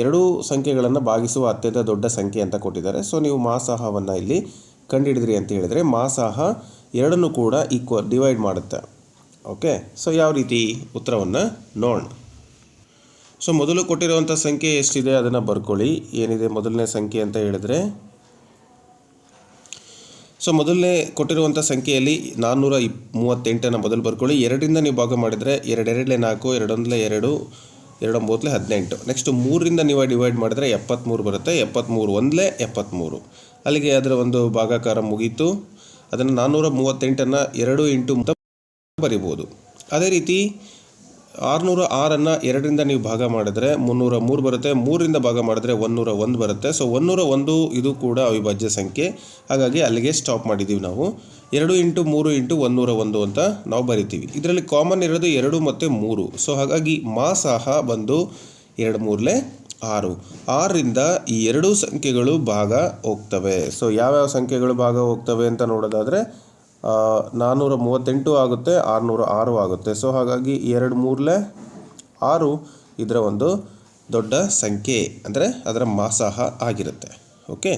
ಎರಡೂ ಸಂಖ್ಯೆಗಳನ್ನು ಭಾಗಿಸುವ ಅತ್ಯಂತ ದೊಡ್ಡ ಸಂಖ್ಯೆ ಅಂತ ಕೊಟ್ಟಿದ್ದಾರೆ. ಸೊ ನೀವು ಮಾಸಹವನ್ನು ಇಲ್ಲಿ ಕಂಡುಹಿಡಿದ್ರಿ ಅಂತ ಹೇಳಿದರೆ ಮಾಸಹ ಎರಡನ್ನೂ ಕೂಡ ಡಿವೈಡ್ ಮಾಡುತ್ತೆ. ಓಕೆ, ಸೊ ಯಾವ ರೀತಿ ಉತ್ತರವನ್ನು ನೋಡೋಣ. ಸೊ ಮೊದಲು ಕೊಟ್ಟಿರುವಂಥ ಸಂಖ್ಯೆ ಎಷ್ಟಿದೆ ಅದನ್ನು ಬರ್ಕೊಳ್ಳಿ. ಏನಿದೆ ಮೊದಲನೇ ಸಂಖ್ಯೆ ಅಂತ ಹೇಳಿದ್ರೆ, ಸೊ ಮೊದಲನೇ ಕೊಟ್ಟಿರುವಂಥ ಸಂಖ್ಯೆಯಲ್ಲಿ 438 ಮೊದಲು ಬರ್ಕೊಳ್ಳಿ. 2ರಿಂದ ನೀವು ಭಾಗ ಮಾಡಿದರೆ 2 × 2 = 4, 2 × 1 = 2, 2 × 18. ನೆಕ್ಸ್ಟ್ 3ರಿಂದ ನೀವು ಡಿವೈಡ್ ಮಾಡಿದರೆ 73 ಬರುತ್ತೆ. 73 ಒಂದಲೇ 73. ಅಲ್ಲಿಗೆ ಅದರ ಒಂದು ಭಾಗಾಕಾರ ಮುಗೀತು. ಅದನ್ನು 438ನ್ನು 2 × ಬರಿಬೋದು. ಅದೇ ರೀತಿ 606ನ್ನು 2ರಿಂದ ನೀವು ಭಾಗ ಮಾಡಿದ್ರೆ 303 ಬರುತ್ತೆ. 3ರಿಂದ ಭಾಗ ಮಾಡಿದ್ರೆ 101 ಬರುತ್ತೆ. ಸೊ 101 ಇದು ಕೂಡ ಅವಿಭಾಜ್ಯ ಸಂಖ್ಯೆ. ಹಾಗಾಗಿ ಅಲ್ಲಿಗೆ ಸ್ಟಾಪ್ ಮಾಡಿದ್ದೀವಿ ನಾವು. 2 × 3 × 101 ಅಂತ ನಾವು ಬರಿತೀವಿ. ಇದರಲ್ಲಿ ಕಾಮನ್ ಇರೋದು 2 ಮತ್ತು 3. ಸೊ ಹಾಗಾಗಿ ಮಾಸಹ ಬಂದು 2 × 3 = 6. 6ರಿಂದ ಈ ಎರಡೂ ಸಂಖ್ಯೆಗಳು ಭಾಗ ಹೋಗ್ತವೆ. ಸೊ ಯಾವ್ಯಾವ ಸಂಖ್ಯೆಗಳು ಭಾಗ ಹೋಗ್ತವೆ ಅಂತ ನೋಡೋದಾದರೆ 438 ಆಗುತ್ತೆ, 606 ಆಗುತ್ತೆ. ಸೊ ಹಾಗಾಗಿ 2 3 6 ಇದರ ಒಂದು ದೊಡ್ಡ ಸಂಖ್ಯೆ, ಅಂದರೆ ಅದರ ಮಾಸಾಹ ಆಗಿರುತ್ತೆ. ಓಕೆ,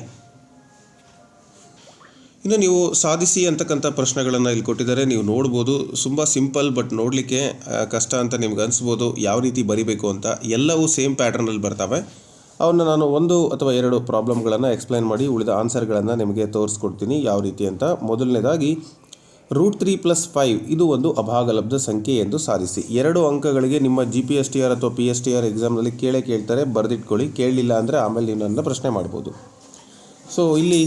ಇನ್ನು ನೀವು ಸಾಧಿಸಿ ಅಂತಕ್ಕಂಥ ಪ್ರಶ್ನೆಗಳನ್ನು ಇಲ್ಲಿ ಕೊಟ್ಟಿದ್ದಾರೆ. ನೀವು ನೋಡ್ಬೋದು, ತುಂಬ ಸಿಂಪಲ್, ಬಟ್ ನೋಡಲಿಕ್ಕೆ ಕಷ್ಟ ಅಂತ ನಿಮ್ಗೆ ಅನಿಸ್ಬೋದು. ಯಾವ ರೀತಿ ಬರಿಬೇಕು ಅಂತ ಎಲ್ಲವೂ ಸೇಮ್ ಪ್ಯಾಟರ್ನಲ್ಲಿ ಬರ್ತವೆ. ಅವನ್ನ ನಾನು 1 ಅಥವಾ 2 ಪ್ರಾಬ್ಲಮ್ಗಳನ್ನು ಎಕ್ಸ್ಪ್ಲೈನ್ ಮಾಡಿ ಉಳಿದ ಆನ್ಸರ್ಗಳನ್ನು ನಿಮಗೆ ತೋರಿಸ್ಕೊಡ್ತೀನಿ ಯಾವ ರೀತಿ ಅಂತ. ಮೊದಲನೇದಾಗಿ √3 + 5 ಇದು ಒಂದು ಅಭಾಗಲಬ್ಧ ಸಂಖ್ಯೆ ಎಂದು ಸಾಧಿಸಿ. 2 ಅಂಕಗಳಿಗೆ ನಿಮ್ಮ GPSTR ಅಥವಾ PSTR ಎಕ್ಸಾಮ್ನಲ್ಲಿ ಕೇಳ್ತಾರೆ, ಬರೆದಿಟ್ಕೊಳ್ಳಿ. ಕೇಳಲಿಲ್ಲ ಅಂದರೆ ಆಮೇಲೆ ನೀವು ನನ್ನ ಪ್ರಶ್ನೆ ಮಾಡ್ಬೋದು. ಸೊ ಇಲ್ಲಿ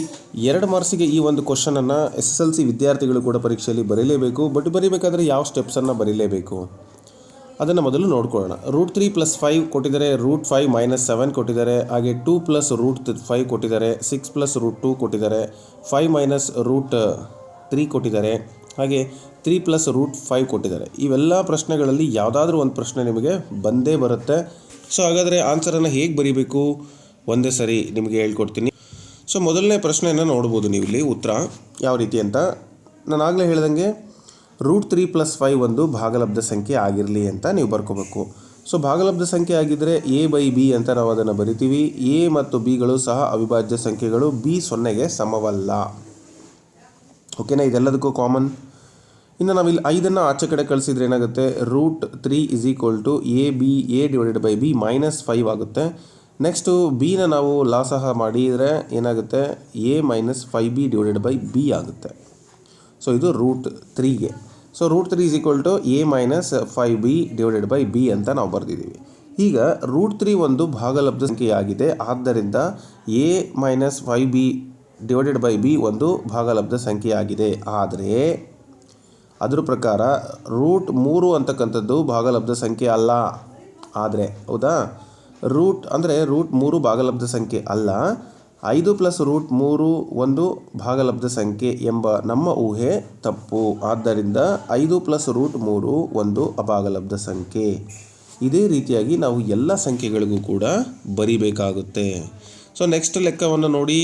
2 ಮಾರ್ಕ್ಸಿಗೆ ಈ ಒಂದು ಕ್ವಶನನ್ನು SSLC ವಿದ್ಯಾರ್ಥಿಗಳು ಕೂಡ ಪರೀಕ್ಷೆಯಲ್ಲಿ ಬರೀಲೇಬೇಕು. ಬಟ್ ಬರೀಬೇಕಾದ್ರೆ ಯಾವ ಸ್ಟೆಪ್ಸನ್ನು ಬರೀಲೇಬೇಕು ಅದನ್ನು ಮೊದಲು ನೋಡ್ಕೊಳ್ಳೋಣ. √3 + 5 ಕೊಟ್ಟಿದ್ದಾರೆ, √5 - 7 ಕೊಟ್ಟಿದ್ದಾರೆ, ಹಾಗೆ 2 + √5 ಕೊಟ್ಟಿದ್ದಾರೆ, 6 + √2 ಕೊಟ್ಟಿದ್ದಾರೆ, 5 - √3 ಕೊಟ್ಟಿದ್ದಾರೆ, ಹಾಗೆ 3 + √5 ಕೊಟ್ಟಿದ್ದಾರೆ. ಇವೆಲ್ಲ ಪ್ರಶ್ನೆಗಳಲ್ಲಿ ಯಾವುದಾದ್ರೂ ಒಂದು ಪ್ರಶ್ನೆ ನಿಮಗೆ ಬಂದೇ ಬರುತ್ತೆ. ಸೊ ಹಾಗಾದರೆ ಆನ್ಸರನ್ನು ಹೇಗೆ ಬರೀಬೇಕು ಒಂದೇ ಸರಿ ನಿಮಗೆ ಹೇಳ್ಕೊಡ್ತೀನಿ. ಸೊ ಮೊದಲನೇ ಪ್ರಶ್ನೆಯನ್ನು ನೋಡ್ಬೋದು ನೀವು ಇಲ್ಲಿ ಉತ್ತರ ಯಾವ ರೀತಿ ಅಂತ. ನಾನು ಆಗಲೇ ಹೇಳ್ದಂಗೆ √3 + 5 ಒಂದು ಭಾಗಲಬ್ಧ ಸಂಖ್ಯೆ ಆಗಿರಲಿ ಅಂತ ನೀವು ಬರ್ಕೋಬೇಕು. ಸೊ ಭಾಗಲಬ್ಧ ಸಂಖ್ಯೆ ಆಗಿದ್ದರೆ a/b ಅಂತ ನಾವು ಅದನ್ನು ಬರಿತೀವಿ. a ಮತ್ತು bಗಳು ಸಹ ಅವಿಭಾಜ್ಯ ಸಂಖ್ಯೆಗಳು, b 0ಗೆ ಸಮವಲ್ಲ. ಓಕೆನಾ, ಇದೆಲ್ಲದಕ್ಕೂ ಕಾಮನ್. ಇನ್ನು ನಾವಿಲ್ಲಿ 5ಅನ್ನು ಆಚೆ ಕಡೆ ಕಳಿಸಿದ್ರೆ ಏನಾಗುತ್ತೆ, √3 = a/b -5 ಆಗುತ್ತೆ. ನೆಕ್ಸ್ಟು ಬಿನ ನಾವು ಲಾಸಹ ಮಾಡಿದರೆ ಏನಾಗುತ್ತೆ, a - 5b/b ಆಗುತ್ತೆ. ಸೊ ಇದು √3ಗೆ. ಸೊ √3 = a - 5b/b ಅಂತ ನಾವು ಬರೆದಿದ್ದೀವಿ. ಈಗ √3 ಒಂದು ಭಾಗಲಬ್ಧ ಸಂಖ್ಯೆಯಾಗಿದೆ, ಆದ್ದರಿಂದ a - 5b/b ಒಂದು ಭಾಗಲಬ್ಧ ಸಂಖ್ಯೆಯಾಗಿದೆ. ಆದರೆ ಅದರ ಪ್ರಕಾರ √3 ಅಂತಕ್ಕಂಥದ್ದು ಭಾಗಲಬ್ಧ ಸಂಖ್ಯೆ ಅಲ್ಲ. ಆದರೆ ಹೌದಾ, √3 ಭಾಗಲಬ್ಧ ಸಂಖ್ಯೆ ಅಲ್ಲ, 5 + √3 ಒಂದು ಭಾಗಲಬ್ಧ ಸಂಖ್ಯೆ ಎಂಬ ನಮ್ಮ ಊಹೆ ತಪ್ಪು. ಆದ್ದರಿಂದ 5 + √3 ಒಂದು ಅಭಾಗಲಬ್ಧ ಸಂಖ್ಯೆ. ಇದೇ ರೀತಿಯಾಗಿ ನಾವು ಎಲ್ಲ ಸಂಖ್ಯೆಗಳಿಗೂ ಕೂಡ ಬರಿಬೇಕಾಗುತ್ತೆ. ಸೊ ನೆಕ್ಸ್ಟ್ ಲೆಕ್ಕವನ್ನು ನೋಡಿ,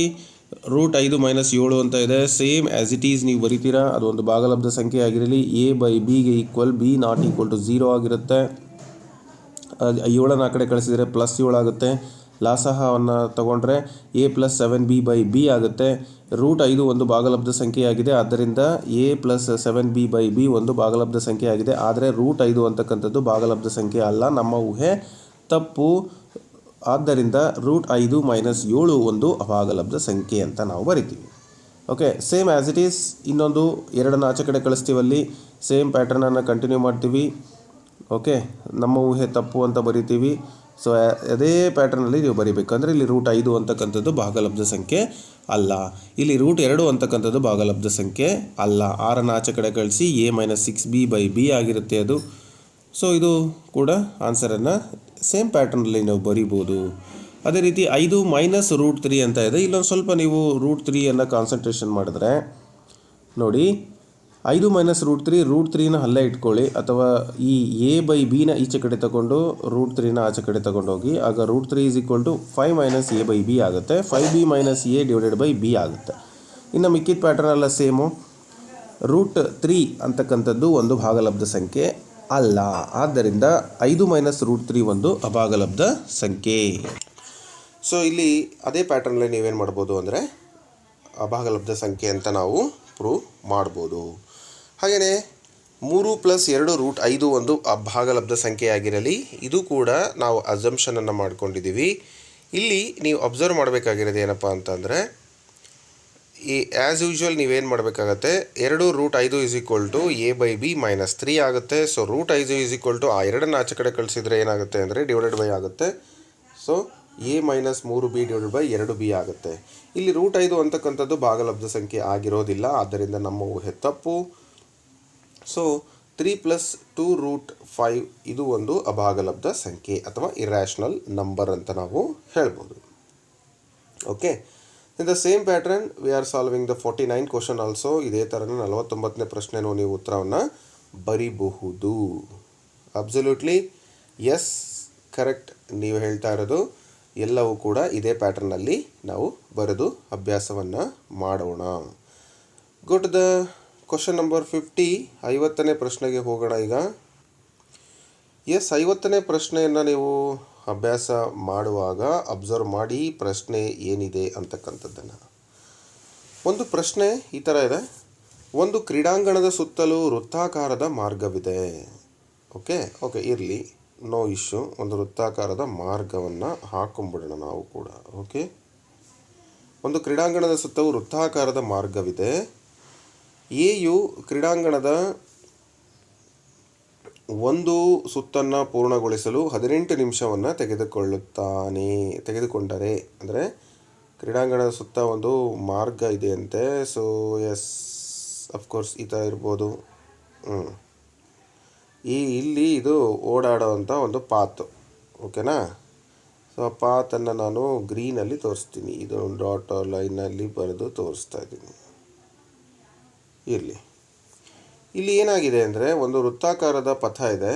√5 - 7 ಅಂತ ಇದೆ. ಸೇಮ್ ಆ್ಯಸ್ ಇಟ್ ಈಸ್ ನೀವು ಬರಿತೀರಾ. ಅದು ಒಂದು ಭಾಗಲಬ್ಧ ಸಂಖ್ಯೆ ಆಗಿರಲಿ. a/bಗೆ ಈಕ್ವಲ್ b ≠ 0 ಆಗಿರುತ್ತೆ. 7 ಆ ಕಡೆ ಕಳಿಸಿದರೆ +7 ಆಗುತ್ತೆ. ಲಾಸಹವನ್ನು ತಗೊಂಡ್ರೆ a + 7b/b ಆಗುತ್ತೆ. √5 ಒಂದು ಭಾಗಲಬ್ಧ ಸಂಖ್ಯೆಯಾಗಿದೆ, ಆದ್ದರಿಂದ a + 7b/b ಒಂದು ಭಾಗಲಬ್ಧ ಸಂಖ್ಯೆಯಾಗಿದೆ. ಆದರೆ √5 ಅಂತಕ್ಕಂಥದ್ದು ಭಾಗಲಬ್ಧ ಸಂಖ್ಯೆ ಅಲ್ಲ, ನಮ್ಮ ಊಹೆ ತಪ್ಪು. ಆದ್ದರಿಂದ √5 - 7 ಒಂದು ಅಭಾಗಲಬ್ಧ ಸಂಖ್ಯೆ ಅಂತ ನಾವು ಬರಿತೀವಿ. Okay, same as it is. ಇನ್ನೊಂದು 2ಅನ್ನು ಆಚೆ ಕಡೆ ಕಳಿಸ್ತೀವಲ್ಲಿ ಸೇಮ್ ಪ್ಯಾಟರ್ನನ್ನು ಕಂಟಿನ್ಯೂ ಮಾಡ್ತೀವಿ. ಓಕೆ, ನಮ್ಮ ಊಹೆ ತಪ್ಪು ಅಂತ ಬರಿತೀವಿ. ಸೊ ಅದೇ ಪ್ಯಾಟರ್ನಲ್ಲಿ ನೀವು ಬರೀಬೇಕು. ಅಂದರೆ ಇಲ್ಲಿ √5 ಅಂತಕ್ಕಂಥದ್ದು ಭಾಗಲಬ್ಧ ಸಂಖ್ಯೆ ಅಲ್ಲ, ಇಲ್ಲಿ √2 ಅಂತಕ್ಕಂಥದ್ದು ಭಾಗಲಬ್ಧ ಸಂಖ್ಯೆ ಅಲ್ಲ. 6ಅನ್ನು ಆಚೆ ಕಡೆ ಕಳಿಸಿ a - 6b/b ಆಗಿರುತ್ತೆ ಅದು. ಸೊ ಇದು ಕೂಡ ಆನ್ಸರನ್ನು ಸೇಮ್ ಪ್ಯಾಟರ್ನಲ್ಲಿ ನಾವು ಬರಿಬೋದು. ಅದೇ ರೀತಿ 5 - √3 ಅಂತ ಇದೆ. ಇಲ್ಲೊಂದು ಸ್ವಲ್ಪ ನೀವು √3ಅನ್ನು ಕಾನ್ಸಂಟ್ರೇಷನ್ ಮಾಡಿದ್ರೆ ನೋಡಿ, 5 - √3ನ ಅಲ್ಲೇ ಇಟ್ಕೊಳ್ಳಿ, ಅಥವಾ ಈ a/bನ ಈಚೆ ಕಡೆ ತಗೊಂಡು √3ನ ಆಚೆ ಕಡೆ ತಗೊಂಡೋಗಿ. ಆಗ √3 = 5 - a/b ಆಗುತ್ತೆ. 5b - a/b ಆಗುತ್ತೆ. ಇನ್ನು ಮಿಕ್ಕಿದ ಪ್ಯಾಟರ್ನ್ ಎಲ್ಲ ಸೇಮು. √3 ಅಂತಕ್ಕಂಥದ್ದು ಒಂದು ಭಾಗಲಬ್ಧ ಸಂಖ್ಯೆ ಅಲ್ಲ, ಆದ್ದರಿಂದ 5 - √3 ಒಂದು ಅಭಾಗಲಬ್ಧ ಸಂಖ್ಯೆ. ಸೊ ಇಲ್ಲಿ ಅದೇ ಪ್ಯಾಟರ್ನಲ್ಲಿ ನೀವೇನು ಮಾಡ್ಬೋದು ಅಂದರೆ ಅಭಾಗಲಬ್ಧ ಸಂಖ್ಯೆ ಅಂತ ನಾವು ಪ್ರೂವ್ ಮಾಡ್ಬೋದು. ಹಾಗೆಯೇ 3 + 2 √5 ಒಂದು ಅಭಾಗಲಬ್ಧ ಸಂಖ್ಯೆಯಾಗಿರಲಿ. ಇದು ಕೂಡ ನಾವು ಅಸಂಪ್ಷನನ್ನು ಮಾಡ್ಕೊಂಡಿದ್ದೀವಿ. ಇಲ್ಲಿ ನೀವು ಅಬ್ಸರ್ವ್ ಮಾಡಬೇಕಾಗಿರೋದು ಏನಪ್ಪ ಅಂತಂದರೆ, ಈ ಆ್ಯಸ್ ಯೂಶ್ವಲ್ ನೀವೇನು ಮಾಡಬೇಕಾಗತ್ತೆ, 2 √5 = a/b - 3 ಆಗುತ್ತೆ. ಸೊ √5 ಆ 2ಅನ್ನು ಆಚೆ ಕಡೆ ಕಳಿಸಿದರೆ ಏನಾಗುತ್ತೆ ಅಂದರೆ ಡಿವೈಡೆಡ್ ಆಗುತ್ತೆ. ಸೊ a - 3b/2b ಆಗುತ್ತೆ. ಇಲ್ಲಿ √5 ಅಂತಕ್ಕಂಥದ್ದು ಭಾಗಲಬ್ಧ ಸಂಖ್ಯೆ ಆಗಿರೋದಿಲ್ಲ, ಆದ್ದರಿಂದ ನಮ್ಮ ಊಹೆ ತಪ್ಪು. ಸೊ 3 + 2 √5 ಇದು ಒಂದು ಅಭಾಗಲಬ್ಧ ಸಂಖ್ಯೆ ಅಥವಾ ಇರ್ಯಾಷನಲ್ ನಂಬರ್ ಅಂತ ನಾವು ಹೇಳ್ಬೋದು. Okay, in the same pattern we are solving the 49 question also. ಇದೇ ಥರನೇ 49ನೇ ಪ್ರಶ್ನೆನೂ ನೀವು ಉತ್ತರವನ್ನು ಬರಿಬಹುದು. ಅಬ್ಸಲ್ಯೂಟ್ಲಿ ಎಸ್, ಕರೆಕ್ಟ್ ನೀವು ಹೇಳ್ತಾ ಇರೋದು. ಎಲ್ಲವೂ ಕೂಡ ಇದೇ ಪ್ಯಾಟರ್ನಲ್ಲಿ ನಾವು ಬರೆದು ಅಭ್ಯಾಸವನ್ನು ಮಾಡೋಣ. Go to the question number 50. 50ನೇ ಪ್ರಶ್ನೆಗೆ ಹೋಗೋಣ ಈಗ. 50ನೇ ಪ್ರಶ್ನೆಯನ್ನು ನೀವು ಅಭ್ಯಾಸ ಮಾಡುವಾಗ ಅಬ್ಸರ್ವ್ ಮಾಡಿ ಪ್ರಶ್ನೆ ಏನಿದೆ ಅಂತಕ್ಕಂಥದ್ದನ್ನು. ಒಂದು ಪ್ರಶ್ನೆ ಈ ಥರ ಇದೆ. ಒಂದು ಕ್ರೀಡಾಂಗಣದ ಸುತ್ತಲೂ ವೃತ್ತಾಕಾರದ ಮಾರ್ಗವಿದೆ. ಓಕೆ ಇರಲಿ, ನೋ ಇಶ್ಯೂ. ಒಂದು ವೃತ್ತಾಕಾರದ ಮಾರ್ಗವನ್ನು ಹಾಕೊಂಡ್ಬಿಡೋಣ ನಾವು ಕೂಡ. ಓಕೆ, ಒಂದು ಕ್ರೀಡಾಂಗಣದ ಸುತ್ತಲೂ ವೃತ್ತಾಕಾರದ ಮಾರ್ಗವಿದೆ. ಎಯು ಕ್ರೀಡಾಂಗಣದ ಒಂದು ಸುತ್ತನ್ನು ಪೂರ್ಣಗೊಳಿಸಲು 18 ನಿಮಿಷವನ್ನು ತೆಗೆದುಕೊಂಡರೆ, ಅಂದರೆ ಕ್ರೀಡಾಂಗಣದ ಸುತ್ತ ಒಂದು ಮಾರ್ಗ ಇದೆಯಂತೆ. ಸೊ ಎಸ್, ಅಫ್ಕೋರ್ಸ್ ಈ ಥರ ಇರ್ಬೋದು. ಇಲ್ಲಿ ಇದು ಓಡಾಡೋವಂಥ ಒಂದು ಪಾತ್. ಓಕೆನಾ? ಸೊ ಆ ಪಾತನ್ನು ನಾನು ಗ್ರೀನಲ್ಲಿ ತೋರಿಸ್ತೀನಿ. ಇದು ಡಾಟ್ ಲೈನಲ್ಲಿ ಬರೆದು ತೋರಿಸ್ತಾ ಇದ್ದೀನಿ. ಇಲ್ಲಿ ಏನಾಗಿದೆ ಅಂದರೆ ಒಂದು ವೃತ್ತಾಕಾರದ ಪಥ ಇದೆ.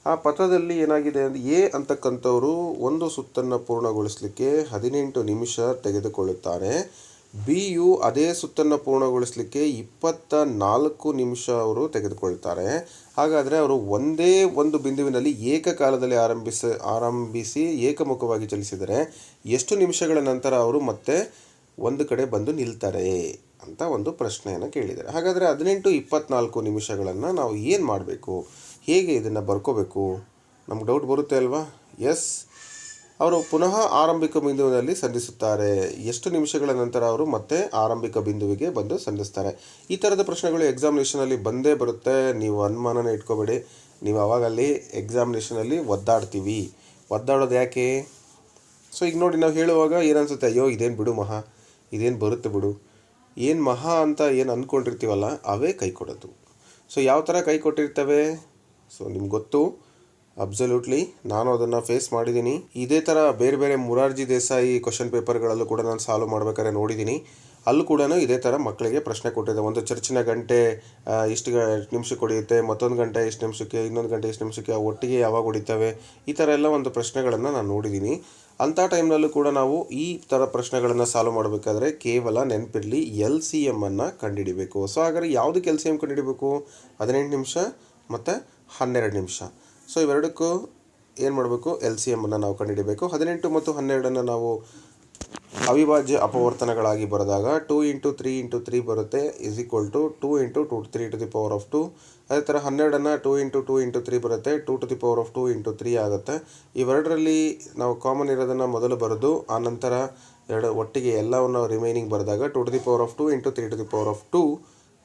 ಆ ಪಥದಲ್ಲಿ ಏನಾಗಿದೆ ಅಂದರೆ ಎ ಅಂತಕ್ಕಂಥವರು ಒಂದು ಸುತ್ತನ್ನು ಪೂರ್ಣಗೊಳಿಸಲಿಕ್ಕೆ 18 ನಿಮಿಷ ತೆಗೆದುಕೊಳ್ಳುತ್ತಾರೆ. ಬಿ ಯು ಅದೇ ಸುತ್ತನ್ನು ಪೂರ್ಣಗೊಳಿಸಲಿಕ್ಕೆ 24 ನಿಮಿಷ ಅವರು ತೆಗೆದುಕೊಳ್ತಾರೆ. ಹಾಗಾದರೆ ಅವರು ಒಂದೇ ಒಂದು ಬಿಂದುವಿನಲ್ಲಿ ಏಕಕಾಲದಲ್ಲಿ ಆರಂಭಿಸಿ ಏಕಮುಖವಾಗಿ ಚಲಿಸಿದರೆ ಎಷ್ಟು ನಿಮಿಷಗಳ ನಂತರ ಅವರು ಮತ್ತೆ ಒಂದು ಕಡೆ ಬಂದು ನಿಲ್ತಾರೆ ಅಂತ ಒಂದು ಪ್ರಶ್ನೆಯನ್ನು ಕೇಳಿದ್ದಾರೆ. ಹಾಗಾದರೆ 18-24 ನಿಮಿಷಗಳನ್ನು ನಾವು ಏನು ಮಾಡಬೇಕು, ಹೇಗೆ ಇದನ್ನು ಬರ್ಕೋಬೇಕು? ನಮ್ಗೆ ಡೌಟ್ ಬರುತ್ತೆ ಅಲ್ವಾ? ಎಸ್, ಅವರು ಪುನಃ ಆರಂಭಿಕ ಬಿಂದುವಿನಲ್ಲಿ ಸಂಧಿಸುತ್ತಾರೆ. ಎಷ್ಟು ನಿಮಿಷಗಳ ನಂತರ ಅವರು ಮತ್ತೆ ಆರಂಭಿಕ ಬಿಂದುವಿಗೆ ಬಂದು ಸಂಧಿಸ್ತಾರೆ? ಈ ಥರದ ಪ್ರಶ್ನೆಗಳು ಎಕ್ಸಾಮಿನೇಷನಲ್ಲಿ ಬಂದೇ ಬರುತ್ತೆ. ನೀವು ಅನುಮಾನನೇ ಇಟ್ಕೋಬೇಡಿ. ನೀವು ಅವಾಗಲ್ಲಿ ಎಕ್ಸಾಮಿನೇಷನಲ್ಲಿ ಒದ್ದಾಡೋದು ಯಾಕೆ? ಸೊ ಈಗ ನೋಡಿ, ನಾವು ಹೇಳುವಾಗ ಏನನ್ಸುತ್ತೆ, ಅಯ್ಯೋ ಇದೇನು ಬಿಡು ಮಹಾ, ಇದೇನು ಬರುತ್ತೆ ಬಿಡು, ಏನು ಮಹಾ ಅಂತ ಏನು ಅಂದ್ಕೊಂಡಿರ್ತೀವಲ್ಲ ಅವೇ ಕೈ ಕೊಡೋದು. ಸೊ ಯಾವ ಥರ ಕೈ ಕೊಟ್ಟಿರ್ತವೆ? ಸೊ ನಿಮ್ಗೆ ಗೊತ್ತು, ಅಬ್ಸಲ್ಯೂಟ್ಲಿ ನಾನು ಅದನ್ನು ಫೇಸ್ ಮಾಡಿದ್ದೀನಿ. ಇದೇ ಥರ ಬೇರೆ ಬೇರೆ ಮೊರಾರ್ಜಿ ದೇಸಾಯಿ ಕ್ವಶನ್ ಪೇಪರ್ಗಳಲ್ಲೂ ಕೂಡ ನಾನು ಸಾಲ್ವ್ ಮಾಡ್ಬೇಕಾದ್ರೆ ನೋಡಿದ್ದೀನಿ. ಅಲ್ಲೂ ಕೂಡ ಇದೇ ಥರ ಮಕ್ಕಳಿಗೆ ಪ್ರಶ್ನೆ ಕೊಟ್ಟಿದ್ದೆ. ಒಂದು ಚರ್ಚಿನ ಗಂಟೆ ಇಷ್ಟು ನಿಮಿಷಕ್ಕೆ ಹೊಡೆಯುತ್ತೆ, ಮತ್ತೊಂದು ಗಂಟೆ ಎಷ್ಟು ನಿಮಿಷಕ್ಕೆ, ಇನ್ನೊಂದು ಗಂಟೆ ಎಷ್ಟು ನಿಮಿಷಕ್ಕೆ, ಒಟ್ಟಿಗೆ ಯಾವಾಗ ಹೊಡಿತವೆ, ಈ ಥರ ಎಲ್ಲ ಒಂದು ಪ್ರಶ್ನೆಗಳನ್ನು ನಾನು ನೋಡಿದ್ದೀನಿ. ಅಂಥ ಟೈಮ್ನಲ್ಲೂ ಕೂಡ ನಾವು ಈ ಥರ ಪ್ರಶ್ನೆಗಳನ್ನು ಸಾಲ್ವ್ ಮಾಡಬೇಕಾದ್ರೆ ಕೇವಲ ನೆನಪಿರಲಿ LCM ಅನ್ನು ಕಂಡುಹಿಡಿಬೇಕು. ಸೊ ಹಾಗಾದರೆ ಯಾವುದಕ್ಕೆ LCM ಕಂಡುಹಿಡಿಬೇಕು? 18 ನಿಮಿಷ ಮತ್ತು 12 ನಿಮಿಷ. ಸೊ ಇವೆರಡಕ್ಕೂ ಏನು ಮಾಡಬೇಕು? LCM ಅನ್ನು ನಾವು ಕಂಡುಹಿಡಿಬೇಕು. 18 ಮತ್ತು 12 ನಾವು ಅವಿಭಾಜ್ಯ ಅಪವರ್ತನಗಳಾಗಿ ಬರೆದಾಗ 2 × 3 × 3 ಬರುತ್ತೆ = 2 × 2 3 ಅದೇ ಥರ 12 2 × 2 × 3 ಬರುತ್ತೆ 2 2 × 3 ಆಗುತ್ತೆ. ಇವೆರಡರಲ್ಲಿ ನಾವು ಕಾಮನ್ ಇರೋದನ್ನು ಮೊದಲು ಬರೆದು ಆನಂತರ ಒಟ್ಟಿಗೆ ಎಲ್ಲವನ್ನು ರಿಮೈನಿಂಗ್ ಬರೆದಾಗ 2 2 × 3 2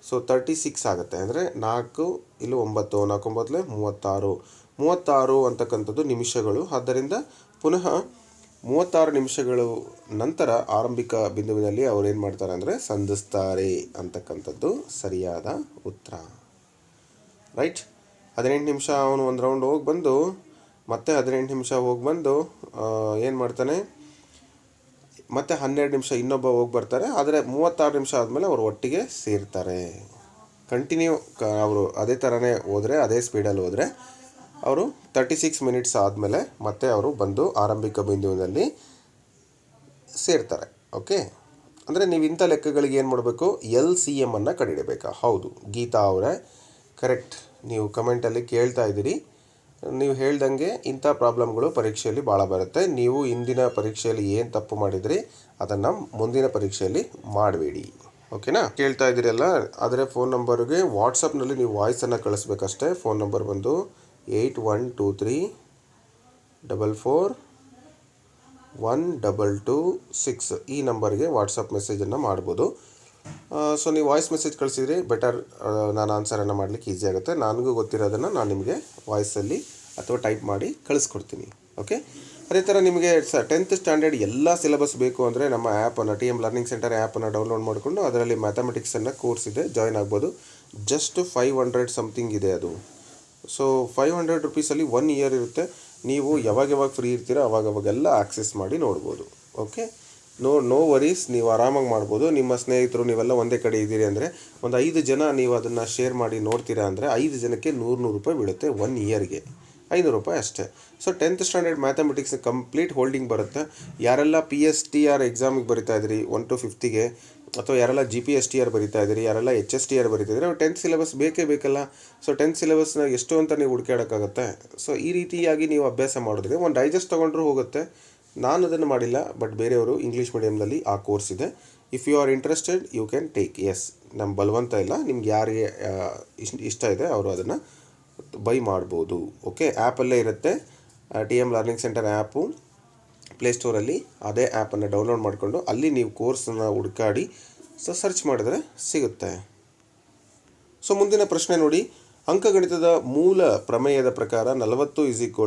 ಸೊ 36 ಆಗುತ್ತೆ. ಅಂದರೆ 4 ಇಲ್ಲಿ 9 4 9 36 ಅಂತಕ್ಕಂಥದ್ದು ನಿಮಿಷಗಳು. ಆದ್ದರಿಂದ ಪುನಃ 36 ನಿಮಿಷಗಳು ನಂತರ ಆರಂಭಿಕ ಬಿಂದುವಿನಲ್ಲಿ ಅವ್ರು ಏನು ಮಾಡ್ತಾರೆ ಅಂದರೆ ಸಂಧಿಸ್ತಾರೆ ಅಂತಕ್ಕಂಥದ್ದು ಸರಿಯಾದ ಉತ್ತರ. ರೈಟ್. 18 ನಿಮಿಷ ಅವನು ಒಂದು ರೌಂಡ್ ಹೋಗಿ ಬಂದು ಮತ್ತೆ 18 ನಿಮಿಷ ಹೋಗಿ ಬಂದು ಏನು ಮಾಡ್ತಾನೆ, ಮತ್ತೆ 12 ನಿಮಿಷ ಇನ್ನೊಬ್ಬ ಹೋಗಿ ಬರ್ತಾರೆ. ಆದರೆ 36 ನಿಮಿಷ ಆದಮೇಲೆ ಅವರು ಒಟ್ಟಿಗೆ ಸೇರ್ತಾರೆ. ಕಂಟಿನ್ಯೂ ಅವರು ಅದೇ ಥರನೇ ಹೋದರೆ, ಅದೇ ಸ್ಪೀಡಲ್ಲಿ ಹೋದರೆ ಅವರು 36 ಮಿನಿಟ್ಸ್ ಆದಮೇಲೆ ಮತ್ತೆ ಅವರು ಬಂದು ಆರಂಭಿಕ ಬಿಂದುವಿನಲ್ಲಿ ಸೇರ್ತಾರೆ. ಓಕೆ, ಅಂದರೆ ನೀವು ಇಂಥ ಲೆಕ್ಕಗಳಿಗೆ ಏನು ಮಾಡಬೇಕು? LCM ಅನ್ನು ಕಂಡುಹಿಡಬೇಕಾ? ಹೌದು ಗೀತಾ ಅವರೇ, ಕರೆಕ್ಟ್. ನೀವು ಕಮೆಂಟಲ್ಲಿ ಕೇಳ್ತಾ ಇದ್ದೀರಿ. ನೀವು ಹೇಳ್ದಂಗೆ ಇಂಥ ಪ್ರಾಬ್ಲಮ್ಗಳು ಪರೀಕ್ಷೆಯಲ್ಲಿ ಭಾಳ ಬರುತ್ತೆ. ನೀವು ಇಂದಿನ ಪರೀಕ್ಷೆಯಲ್ಲಿ ಏನು ತಪ್ಪು ಮಾಡಿದ್ರಿ ಅದನ್ನು ಮುಂದಿನ ಪರೀಕ್ಷೆಯಲ್ಲಿ ಮಾಡಬೇಡಿ. ಓಕೆನಾ? ಕೇಳ್ತಾ ಇದ್ದೀರಲ್ಲ, ಆದರೆ ಫೋನ್ ನಂಬರ್ಗೆ ವಾಟ್ಸಪ್ನಲ್ಲಿ ನೀವು ವಾಯ್ಸನ್ನು ಕಳಿಸ್ಬೇಕಷ್ಟೇ. ಫೋನ್ ನಂಬರ್ ಬಂದು 8123441226 ಈ ನಂಬರ್ಗೆ ವಾಟ್ಸಪ್ ಮೆಸೇಜನ್ನು ಮಾಡ್ಬೋದು. ಸೊ ನೀವು ವಾಯ್ಸ್ ಮೆಸೇಜ್ ಕಳಿಸಿದ್ರಿ ಬೆಟರ್, ನಾನು ಆನ್ಸರನ್ನು ಮಾಡಲಿಕ್ಕೆ ಈಸಿ ಆಗುತ್ತೆ. ನನಗೂ ಗೊತ್ತಿರೋದನ್ನು ನಾನು ನಿಮಗೆ ವಾಯ್ಸಲ್ಲಿ ಅಥವಾ ಟೈಪ್ ಮಾಡಿ ಕಳಿಸ್ಕೊಡ್ತೀನಿ. ಓಕೆ, ಅದೇ ಥರ ನಿಮಗೆ 10th ಸ್ಟ್ಯಾಂಡರ್ಡ್ ಎಲ್ಲ ಸಿಲೆಬಸ್ ಬೇಕು ಅಂದರೆ ನಮ್ಮ ಆ್ಯಪನ್ನು TM ಲರ್ನಿಂಗ್ ಸೆಂಟರ್ ಆ್ಯಪನ್ನು ಡೌನ್ಲೋಡ್ ಮಾಡಿಕೊಂಡು ಅದರಲ್ಲಿ ಮ್ಯಾಥಮೆಟಿಕ್ಸನ್ನು ಕೋರ್ಸ್ ಇದೆ, ಜಾಯ್ನ್ ಆಗ್ಬೋದು. ಜಸ್ಟ್ 500 ಸಮಥಿಂಗ್ ಇದೆ ಅದು. ಸೊ 500 ರುಪೀಸಲ್ಲಿ 1 ಇಯರ್ ಇರುತ್ತೆ. ನೀವು ಯಾವಾಗ ಫ್ರೀ ಇರ್ತೀರೋ ಅವಾಗೆಲ್ಲ ಆಕ್ಸೆಸ್ ಮಾಡಿ ನೋಡ್ಬೋದು. ಓಕೆ, ನೋ ವರೀಸ್, ನೀವು ಆರಾಮಾಗಿ ಮಾಡ್ಬೋದು. ನಿಮ್ಮ ಸ್ನೇಹಿತರು ನೀವೆಲ್ಲ ಒಂದೇ ಕಡೆ ಇದ್ದೀರಿ ಅಂದರೆ ಒಂದು 5 ಜನ ನೀವು ಅದನ್ನು ಶೇರ್ ಮಾಡಿ ನೋಡ್ತೀರಾ ಅಂದರೆ 5 ಜನಕ್ಕೆ 100 ರೂಪಾಯಿ ಬೀಳುತ್ತೆ 1 ಇಯರ್ಗೆ. ₹500 ಅಷ್ಟೇ. So 10th standard mathematics complete holding ಬರುತ್ತೆ. ಯಾರೆಲ್ಲ PSTR ಎಕ್ಸಾಮಿಗೆ ಬರಿತಾ ಇದ್ರಿ 1 to 5ಗೆ, ಅಥವಾ ಯಾರೆಲ್ಲ GPSTR ಬರಿತಾ ಇದ್ದೀರಿ, ಯಾರೆಲ್ಲ HSTR ಬರಿತಾ ಇದ್ದೀರಿ, ಅವ್ರು 10th ಸಿಲೆಬಸ್ ಬೇಕೇ ಬೇಕಲ್ಲ. ಸೊ 10th ಸಿಲೆಬಸ್ನ ಎಷ್ಟು ಅಂತ ನೀವು ಹುಡುಕಾಡೋಕ್ಕಾಗತ್ತೆ. ಸೊ ಈ ರೀತಿಯಾಗಿ ನೀವು ಅಭ್ಯಾಸ ಮಾಡಿದ್ರೆ ಒಂದು ಡೈಜೆಸ್ಟ್ ತೊಗೊಂಡ್ರೂ ಹೋಗುತ್ತೆ. ನಾನು ಅದನ್ನು ಮಾಡಿಲ್ಲ, ಬಟ್ ಬೇರೆಯವರು ಇಂಗ್ಲೀಷ್ ಮೀಡಿಯಮ್ನಲ್ಲಿ ಆ ಕೋರ್ಸ್ ಇದೆ. If you are interested you can take. Yes, ನಮ್ಮ ಬಲವಂತ ಇಲ್ಲ, ನಿಮ್ಗೆ ಯಾರಿಗೆ ಇಷ್ಟ ಇದೆ ಅವರು ಅದನ್ನು ಬೈ ಮಾಡ್ಬೋದು. ಓಕೆ, ಆ್ಯಪಲ್ಲೇ ಇರುತ್ತೆ. TM ಲರ್ನಿಂಗ್ ಸೆಂಟರ್ ಆ್ಯಪು ಪ್ಲೇಸ್ಟೋರಲ್ಲಿ ಅದೇ ಆ್ಯಪನ್ನು ಡೌನ್ಲೋಡ್ ಮಾಡಿಕೊಂಡು ಅಲ್ಲಿ ನೀವು ಕೋರ್ಸನ್ನು ಹುಡುಕಾಡಿ ಸರ್ಚ್ ಮಾಡಿದ್ರೆ ಸಿಗುತ್ತೆ. ಸೊ ಮುಂದಿನ ಪ್ರಶ್ನೆ ನೋಡಿ. ಅಂಕಗಣಿತದ ಮೂಲ ಪ್ರಮೇಯದ ಪ್ರಕಾರ 40 =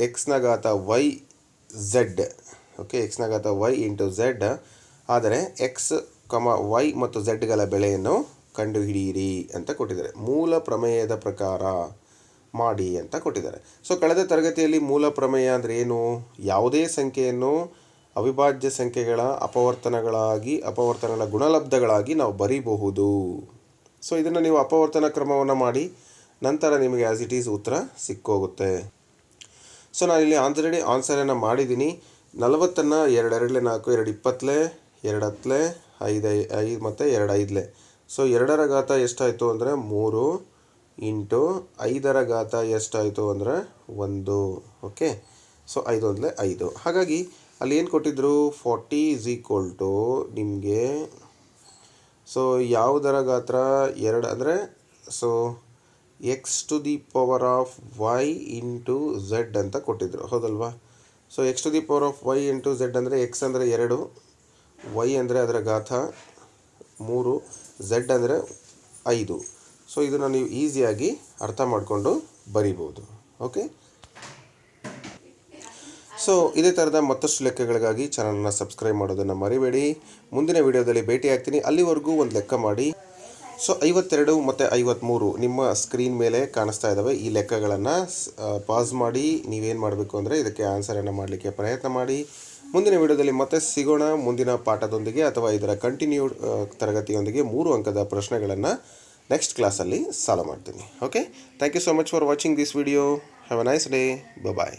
x⁻y(z). Okay, x⁻y × z. ಆದರೆ x, y ಮತ್ತು zಗಳ ಬೆಲೆಯನ್ನು ಕಂಡುಹಿಡಿಯಿರಿ ಅಂತ ಕೊಟ್ಟಿದ್ದಾರೆ. ಮೂಲ ಪ್ರಮೇಯದ ಪ್ರಕಾರ ಮಾಡಿ ಅಂತ ಕೊಟ್ಟಿದ್ದಾರೆ. ಸೊ ಕಳೆದ ತರಗತಿಯಲ್ಲಿ ಮೂಲ ಪ್ರಮೇಯ ಅಂದರೆ ಏನು? ಯಾವುದೇ ಸಂಖ್ಯೆಯನ್ನು ಅವಿಭಾಜ್ಯ ಸಂಖ್ಯೆಗಳ ಅಪವರ್ತನಗಳ ಗುಣಲಬ್ಧಗಳಾಗಿ ನಾವು ಬರೀಬಹುದು. ಸೊ ಇದನ್ನು ನೀವು ಅಪವರ್ತನ ಕ್ರಮವನ್ನು ಮಾಡಿ ನಂತರ ನಿಮಗೆ ಆ್ಯಸ್ ಇಟ್ ಈಸ್ ಉತ್ತರ ಸಿಕ್ಕೋಗುತ್ತೆ. ಸೊ ನಾನಿಲ್ಲಿ ಆಲ್ರೆಡಿ ಆನ್ಸರನ್ನು ಮಾಡಿದ್ದೀನಿ. 40ಅನ್ನು 2 2 4, 2 20, 2 10, 5 5 ಮತ್ತು 2 5. ಸೊ 2ರ ಘಾತ ಎಷ್ಟಾಯಿತು ಅಂದರೆ 3 ಇಂಟು 5ರ ಘಾತ ಎಷ್ಟಾಯಿತು ಅಂದರೆ 1. Okay, so 5 1 5. ಹಾಗಾಗಿ ಅಲ್ಲಿ ಏನು ಕೊಟ್ಟಿದ್ರು, 40 = ನಿಮಗೆ ಸೊ ಯಾವುದರ ಗಾತ್ರ 2 ಅಂದರೆ ಸೊ x⁻y × z ಅಂತ ಕೊಟ್ಟಿದ್ರು, ಹೌದಲ್ವಾ? ಸೊ x⁻y × z ಅಂದರೆ x ಅಂದರೆ 2, y ಅಂದರೆ ಅದರ ಘಾತ 3, z ಅಂದರೆ 5. ಸೊ ಇದನ್ನು ನೀವು ಈಸಿಯಾಗಿ ಅರ್ಥ ಮಾಡಿಕೊಂಡು ಬರಿಬೋದು. ಓಕೆ, ಸೊ ಇದೇ ಥರದ ಮತ್ತಷ್ಟು ಲೆಕ್ಕಗಳಿಗಾಗಿ ಚಾನಲನ್ನು ಸಬ್ಸ್ಕ್ರೈಬ್ ಮಾಡೋದನ್ನು ಮರಿಬೇಡಿ. ಮುಂದಿನ ವಿಡಿಯೋದಲ್ಲಿ ಭೇಟಿ ಆಗ್ತೀನಿ. ಅಲ್ಲಿವರೆಗೂ ಒಂದು ಲೆಕ್ಕ ಮಾಡಿ. ಸೊ 52 ಮತ್ತು 53 ನಿಮ್ಮ ಸ್ಕ್ರೀನ್ ಮೇಲೆ ಕಾಣಿಸ್ತಾ ಇದ್ದಾವೆ. ಈ ಲೆಕ್ಕಗಳನ್ನು ಪಾಸ್ ಮಾಡಿ ನೀವೇನು ಮಾಡಬೇಕು ಅಂದರೆ ಇದಕ್ಕೆ ಆನ್ಸರನ್ನು ಮಾಡಲಿಕ್ಕೆ ಪ್ರಯತ್ನ ಮಾಡಿ. ಮುಂದಿನ ವಿಡಿಯೋದಲ್ಲಿ ಮತ್ತೆ ಸಿಗೋಣ ಮುಂದಿನ ಪಾಠದೊಂದಿಗೆ ಅಥವಾ ಇದರ ಕಂಟಿನ್ಯೂಡ್ ತರಗತಿಯೊಂದಿಗೆ 3 ಅಂಕದ ಪ್ರಶ್ನೆಗಳನ್ನು ನೆಕ್ಸ್ಟ್ ಕ್ಲಾಸಲ್ಲಿ ಸಾಲ್ವ್ ಮಾಡ್ತೀನಿ. Okay, thank you so much for watching this video. Have a nice day. Bye.